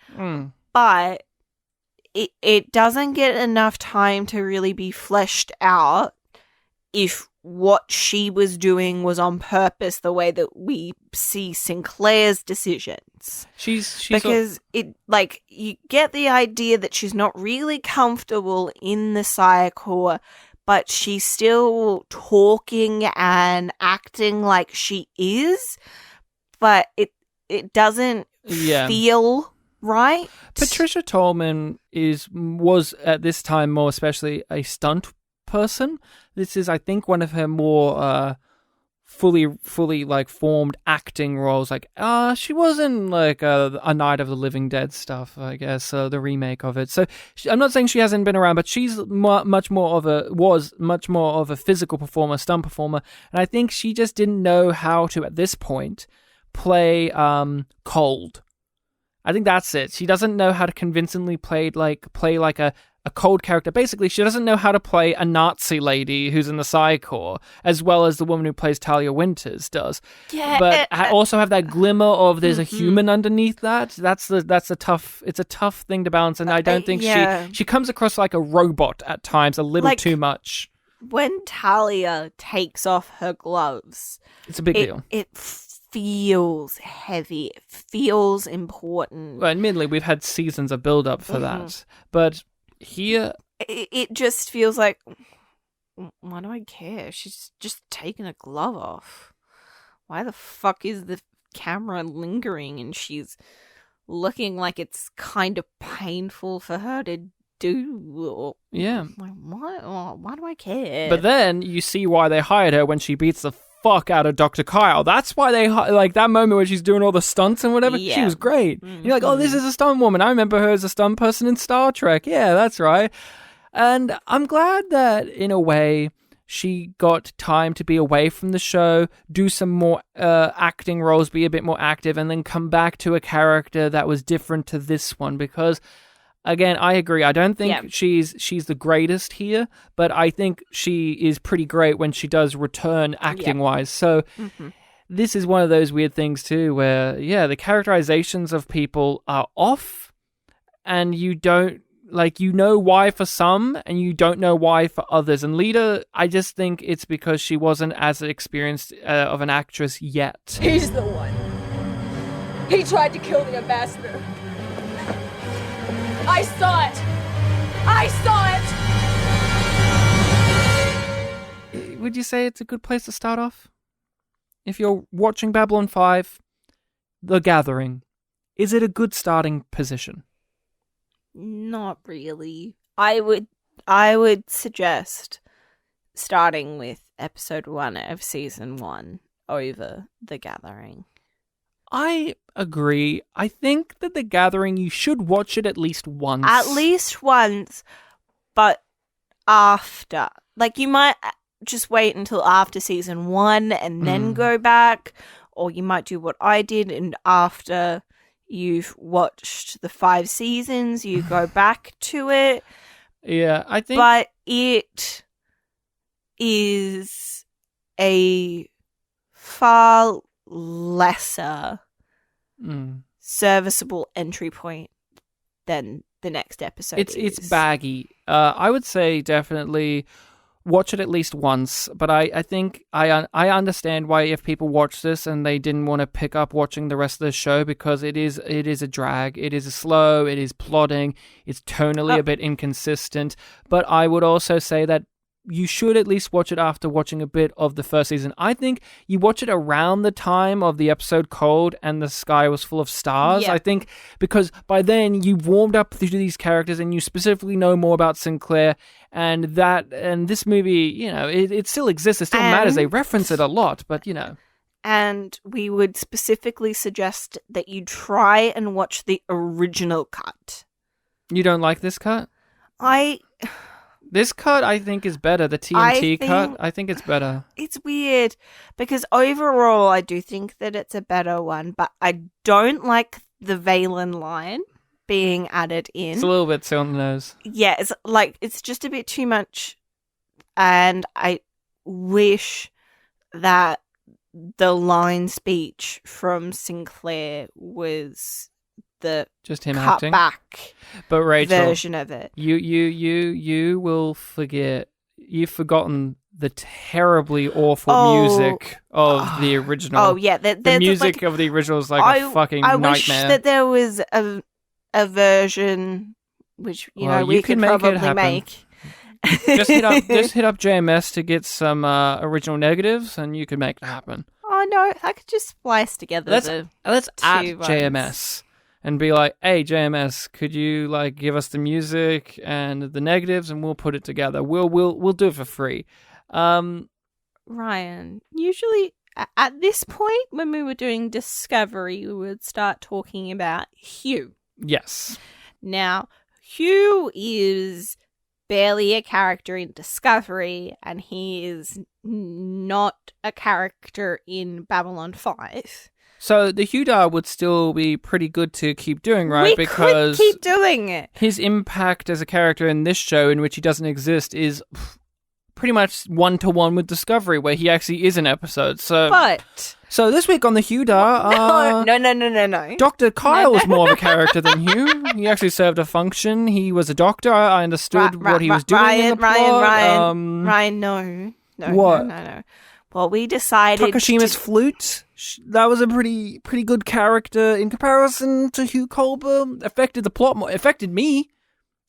But it doesn't get enough time to really be fleshed out if what she was doing was on purpose, the way that we see Sinclair's decisions. She's because you get the idea that she's not really comfortable in the Psy-Corps, but she's still talking and acting like she is, but it doesn't feel right. Patricia Tolman was at this time more especially a stunt person. This is, I think, one of her more fully like formed acting roles. Like, she was in like a Night of the Living Dead stuff, I guess, the remake of it. So I'm not saying she hasn't been around, but she's much more of a physical performer, stunt performer, and I think she just didn't know how to at this point play cold. I think that's it. She doesn't know how to convincingly play like a cold character. Basically, she doesn't know how to play a Nazi lady who's in the Psy-Corps, as well as the woman who plays Talia Winters does. Yeah, but I also have that glimmer of there's a human it's a tough thing to balance, and I don't think she comes across like a robot at times, a little too much. When Talia takes off her gloves, it's a big deal. It feels heavy. It feels important. Well, admittedly, we've had seasons of build-up for that, but here it just feels like, why do I care? She's just taking a glove off. Why the fuck is the camera lingering and she's looking like it's kind of painful for her to do? Yeah. Like, why do I care? But then you see why they hired her when she beats the fuck out of Dr. Kyle. That's why they like that moment where she's doing all the stunts and whatever. She was great. You're like, oh, this is a stunt woman. I remember her as a stunt person in Star Trek. Yeah, that's right. And I'm glad that in a way she got time to be away from the show, do some more acting roles, be a bit more active, and then come back to a character that was different to this one. Because again, I agree. I don't think she's the greatest here, but I think she is pretty great when she does return acting-wise. So this is one of those weird things too, where the characterizations of people are off, and you don't know why for some, and you don't know why for others. And Lita, I just think it's because she wasn't as experienced of an actress yet. He's the one. He tried to kill the ambassador. I saw it! I saw it! Would you say it's a good place to start off? If you're watching Babylon 5, The Gathering, is it a good starting position? Not really. I would suggest starting with episode 1 of season 1 over The Gathering. I agree. I think that The Gathering, you should watch it at least once. At least once, but after. Like, you might... just wait until after season 1 and then go back, or you might do what I did, and after you've watched the 5 seasons, you go back to it. Yeah, I think... But it is a far lesser serviceable entry point than the next episode. It's baggy. I would say definitely watch it at least once, but I think I understand why if people watch this and they didn't want to pick up watching the rest of the show, because it is a drag, it is slow, it is plodding, it's tonally a bit inconsistent. But I would also say that you should at least watch it after watching a bit of the first season. I think you watch it around the time of the episode Cold and the Sky Was Full of Stars. Yeah. I think because by then you've warmed up to these characters and you specifically know more about Sinclair, and this movie, it still exists. It still matters. They reference it a lot, but And we would specifically suggest that you try and watch the original cut. You don't like this cut? This cut, I think, is better. The TNT cut, I think it's better. It's weird because overall, I do think that it's a better one, but I don't like the Valen line being added in. It's a little bit too on the nose. Yeah, it's just a bit too much, and I wish that the line speech from Sinclair was the just him cut acting back but Rachel, version of it. You will forget. You've forgotten the terribly awful music of the original. Oh yeah, the music of the original is like a fucking nightmare. I wish that there was a version which we could probably make. just hit up JMS to get some original negatives, and you could make it happen. Oh no, I could just splice together. Let's add ones. JMS. And be like, hey, JMS, could you give us the music and the negatives, and we'll put it together. We'll do it for free. Ryan, usually at this point when we were doing Discovery, we would start talking about Hugh. Yes. Now, Hugh is barely a character in Discovery, and he is not a character in Babylon 5. So the Hugh would still be pretty good to keep doing, right? We because could keep doing it. His impact as a character in this show, in which he doesn't exist, is pretty much 1-to-1 with Discovery, where he actually is an episode. So this week on the Hugh no. Dr. Kyle was more of a character than Hugh. He actually served a function. He was a doctor. I understood what he was doing in the plot. Ryan, no. What? No. Well, we decided Takashima's flute. That was a pretty good character in comparison to Hugh Culber. Affected the plot more. Affected me.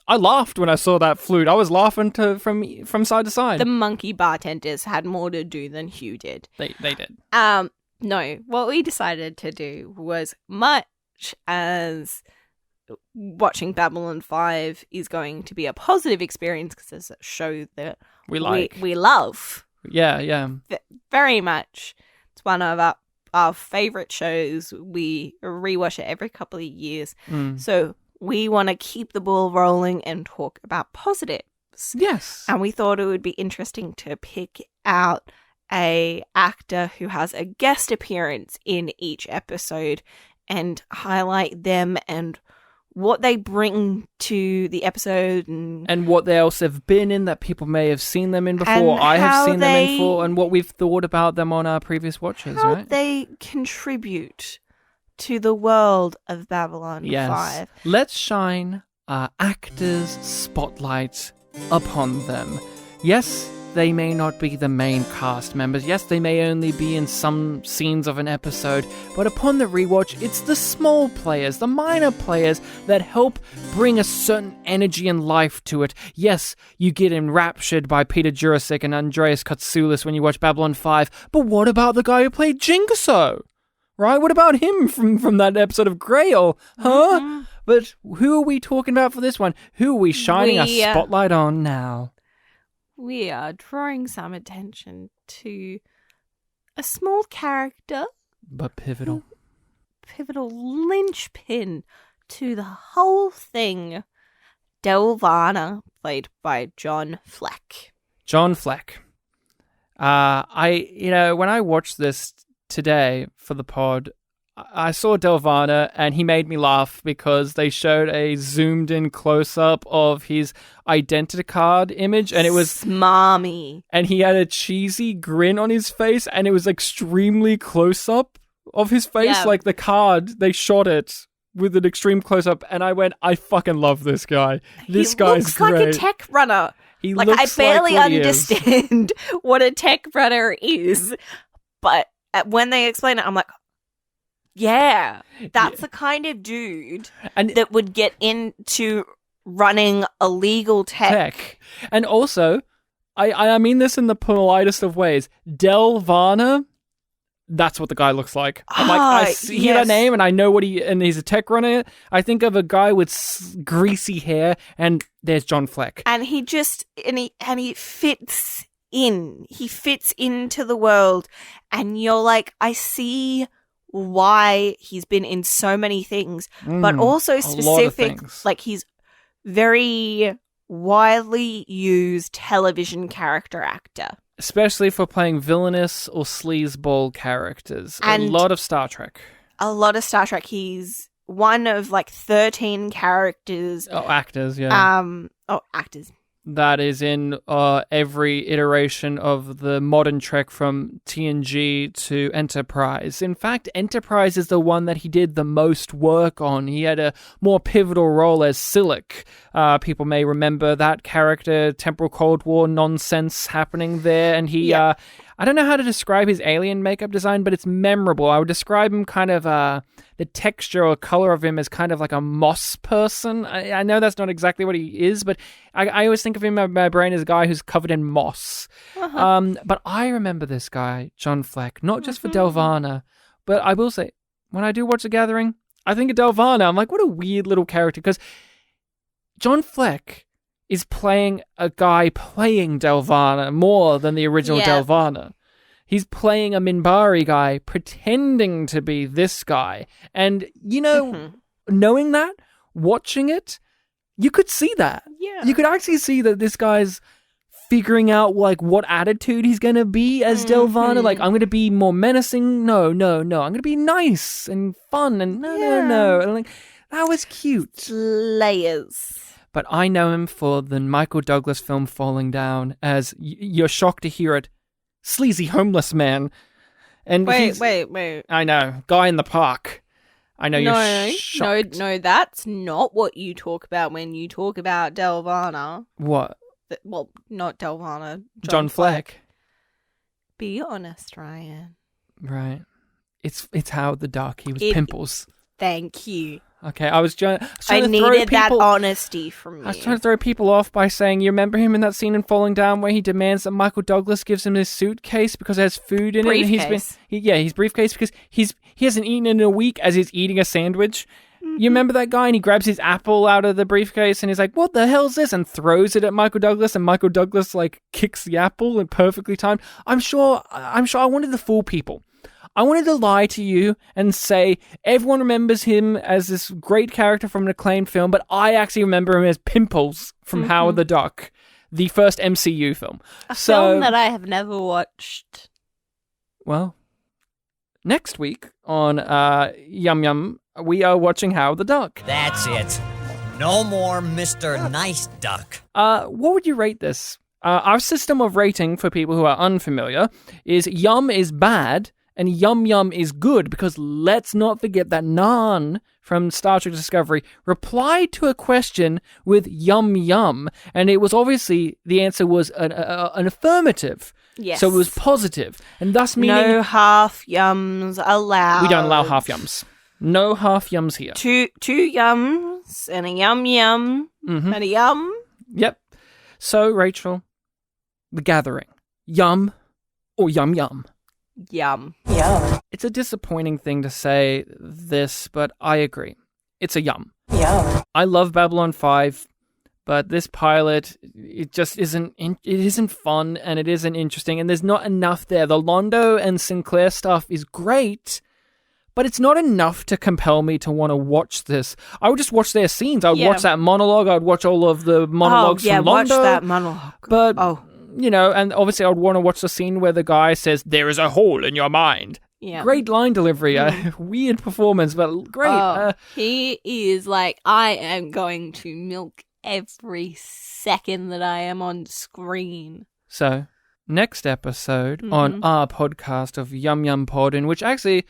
I laughed when I saw that flute. I was laughing from side to side. The monkey bartenders had more to do than Hugh did. They did. No. What we decided to do was, much as watching Babylon 5 is going to be a positive experience because it's a show that we love. Yeah. Very much. It's one of our favorite shows. We rewatch it every couple of years. So we want to keep the ball rolling and talk about positives. Yes. And we thought it would be interesting to pick out a actor who has a guest appearance in each episode and highlight them and what they bring to the episode and what they else have been in that people may have seen them in before. I have seen them in before, and what we've thought about them on our previous watches, how right? they contribute to the world of Babylon 5. Let's shine our actors' spotlight upon them. Yes, they may not be the main cast members. Yes, they may only be in some scenes of an episode, but upon the rewatch, it's the small players, the minor players that help bring a certain energy and life to it. Yes, you get enraptured by Peter Jurasik and Andreas Katsoulis when you watch Babylon 5, but what about the guy who played Jinguso? Right? What about him from that episode of Grail? Huh? Mm-hmm. But who are we talking about for this one? Who are we shining a spotlight on now? We are drawing some attention to a small character. But pivotal. Pivotal linchpin to the whole thing. Delvana, played by John Fleck. John Fleck. When I watched this today for the pod, I saw Delvana and he made me laugh because they showed a zoomed in close up of his identity card image and it was smarmy. And he had a cheesy grin on his face and it was extremely close up of his face. Yeah. Like the card, they shot it with an extreme close up and I went, I fucking love this guy. This guy's looks great. like a tech runner. He like looks I barely like what he understand what a tech runner is, but when they explain it, I'm like, yeah, that's the kind of dude that would get into running illegal tech. And also, I mean this in the politest of ways, Delvana, that's what the guy looks like. I'm like, I hear that name and I know and he's a tech runner. I think of a guy with greasy hair and there's John Fleck. And he fits in. He fits into the world and you're like, I see why he's been in so many things, but also specific, like he's very widely used television character actor. Especially for playing villainous or sleazeball characters. And a lot of Star Trek. He's one of like 13 characters. Oh, actors, yeah. Actors. That is in every iteration of the modern Trek from TNG to Enterprise. In fact, Enterprise is the one that he did the most work on. He had a more pivotal role as Silic. People may remember that character, temporal Cold War nonsense happening there. And he, I don't know how to describe his alien makeup design, but it's memorable. I would describe him kind of, the texture or color of him as kind of like a moss person. I know that's not exactly what he is, but I always think of him in my brain as a guy who's covered in moss. But I remember this guy, John Fleck, not just for Delvana, but I will say, when I do watch The Gathering, I think of Delvana. I'm like, what a weird little character, because John Fleck is playing a guy playing Delvana more than the original Delvana. He's playing a Minbari guy pretending to be this guy. And, knowing that, watching it, you could see that. Yeah. You could actually see that this guy's figuring out, like, what attitude he's going to be as Delvana. Like, I'm going to be more menacing. No. I'm going to be nice and fun. And no. And, like, that was cute. Layers. But I know him for the Michael Douglas film Falling Down, as you're shocked to hear it. Sleazy homeless man. And wait. I know. Guy in the park. I know you're shocked. No, that's not what you talk about when you talk about Delvana. What? Well, not Delvana. John Fleck. Be honest, Ryan. Right. It's Howard the Duck. He was Pimples. Thank you. Okay, I needed that honesty from you. I was trying to throw people off by saying, you remember him in that scene in Falling Down where he demands that Michael Douglas gives him his suitcase because it has food in it? And his briefcase, because he hasn't eaten in a week as he's eating a sandwich. You remember that guy? And he grabs his apple out of the briefcase and he's like, what the hell's this? And throws it at Michael Douglas, and Michael Douglas like kicks the apple and perfectly timed. I'm sure I wanted to fool people. I wanted to lie to you and say everyone remembers him as this great character from an acclaimed film, but I actually remember him as Pimples from Howard the Duck, the first MCU film. A film that I have never watched. Well, next week on Yum Yum, we are watching Howard the Duck. That's it. No more Mr. Nice Duck. What would you rate this? Our system of rating, for people who are unfamiliar, is Yum is bad, and Yum Yum is good, because let's not forget that Nan from Star Trek Discovery replied to a question with Yum Yum, and it was obviously, the answer was an affirmative. Yes. So it was positive, and thus meaning... No half yums allowed. We don't allow half yums. No half yums here. Two yums, and a yum yum, and a yum. Yep. So, Rachel, The Gathering. Yum or Yum Yum? Yum. Yum. It's a disappointing thing to say this, but I agree. It's a yum. Yum. I love Babylon 5, but this pilot, it just isn't fun, and it isn't interesting, and there's not enough there. The Londo and Sinclair stuff is great, but it's not enough to compel me to want to watch this. I would just watch their scenes. I would watch that monologue. I would watch all of the monologues from Londo. Watch that monologue. But and obviously I'd want to watch the scene where the guy says, "There is a hole in your mind." Yeah. Great line delivery. Weird performance, but great. He is like, I am going to milk every second that I am on screen. So, next episode on our podcast of YumYumPod, in which actually,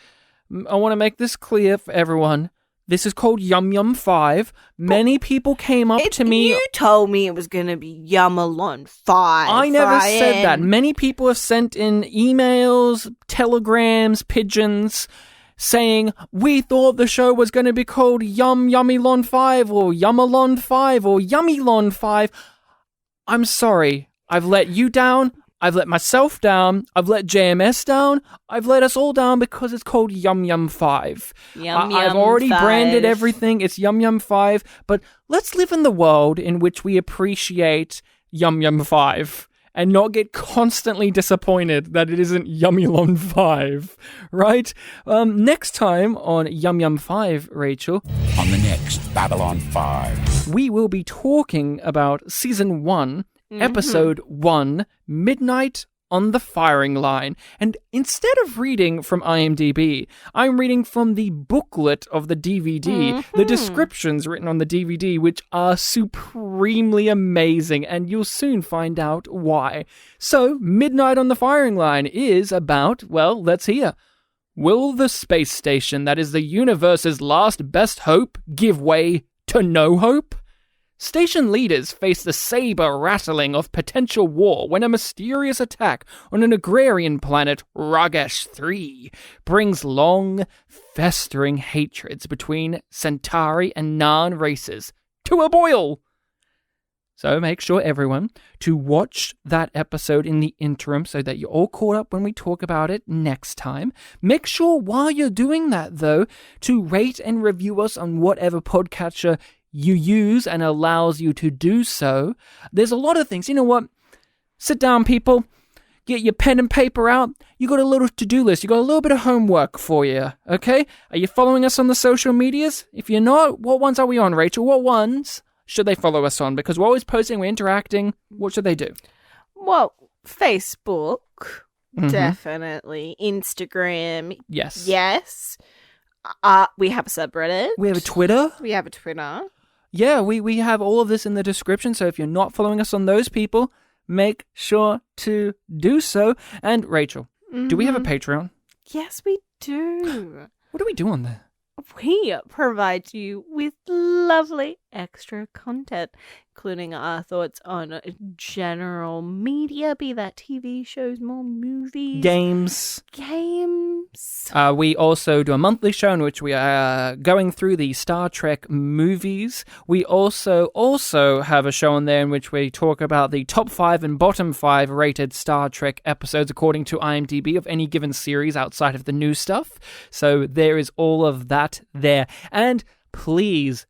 I want to make this clear for everyone. This is called YumYum5. Many people came up to me. You told me it was going to be Yumalon 5. I never said that. Many people have sent in emails, telegrams, pigeons, saying, we thought the show was going to be called YumYumilon 5 or Yumalon 5 or Yummylon 5. I'm sorry. I've let you down. I've let myself down. I've let JMS down. I've let us all down because it's called YumYum5. I've already branded everything. It's YumYum5. But let's live in the world in which we appreciate YumYum5 and not get constantly disappointed that it isn't Yummylon 5, right? Next time on YumYum5, Rachel. On the next Babylon 5. We will be talking about Season 1, Episode 1, Midnight on the Firing Line. And instead of reading from IMDb, I'm reading from the booklet of the DVD, the descriptions written on the DVD, which are supremely amazing, and you'll soon find out why. So, Midnight on the Firing Line is about, well, let's hear. Will the space station that is the universe's last best hope give way to no hope? Station leaders face the saber-rattling of potential war when a mysterious attack on an agrarian planet, Ragesh 3, brings long, festering hatreds between Centauri and Narn races to a boil. So make sure, everyone, to watch that episode in the interim so that you're all caught up when we talk about it next time. Make sure while you're doing that, though, to rate and review us on whatever podcatcher you use and allows you to do so. There's a lot of things. You know what? Sit down, people. Get your pen and paper out. You got a little to-do list. You got a little bit of homework for you, okay? Are you following us on the social medias? If you're not, what ones are we on, Rachel? What ones should they follow us on? Because we're always posting, we're interacting. What should they do? Well, Facebook, definitely. Instagram, yes. We have a subreddit. We have a Twitter. Yeah, we have all of this in the description, so if you're not following us on those people, make sure to do so. And Rachel, do we have a Patreon? Yes, we do. What do we do on there? We provide you with lovely extra content, including our thoughts on general media, be that TV shows, more movies, games. We also do a monthly show in which we are going through the Star Trek movies. We also have a show on there in which we talk about the top 5 and bottom 5 rated Star Trek episodes according to IMDb of any given series outside of the new stuff. So there is all of that there. And please,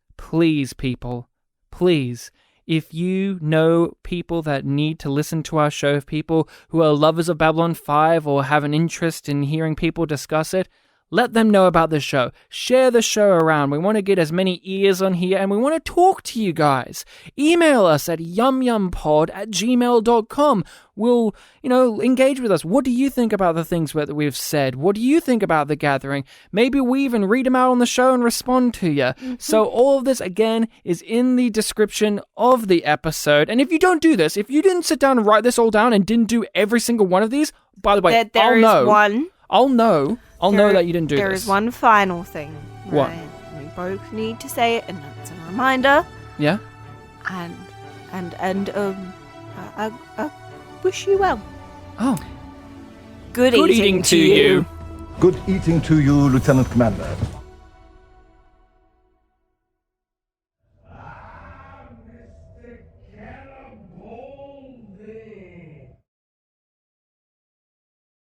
people, please, if you know people that need to listen to our show, people who are lovers of Babylon 5 or have an interest in hearing people discuss it, let them know about the show. Share the show around. We want to get as many ears on here, and we want to talk to you guys. Email us at yumyumpod@gmail.com. We'll, engage with us. What do you think about the things that we've said? What do you think about The Gathering? Maybe we even read them out on the show and respond to you. So all of this, again, is in the description of the episode. And if you don't do this, if you didn't sit down and write this all down and didn't do every single one of these, by the way, I'll know that you didn't do this. There is one final thing. What? Right? We both need to say it, and it's a reminder. Yeah? I wish you well. Oh. Good eating to you. Good eating to you, Lieutenant Commander.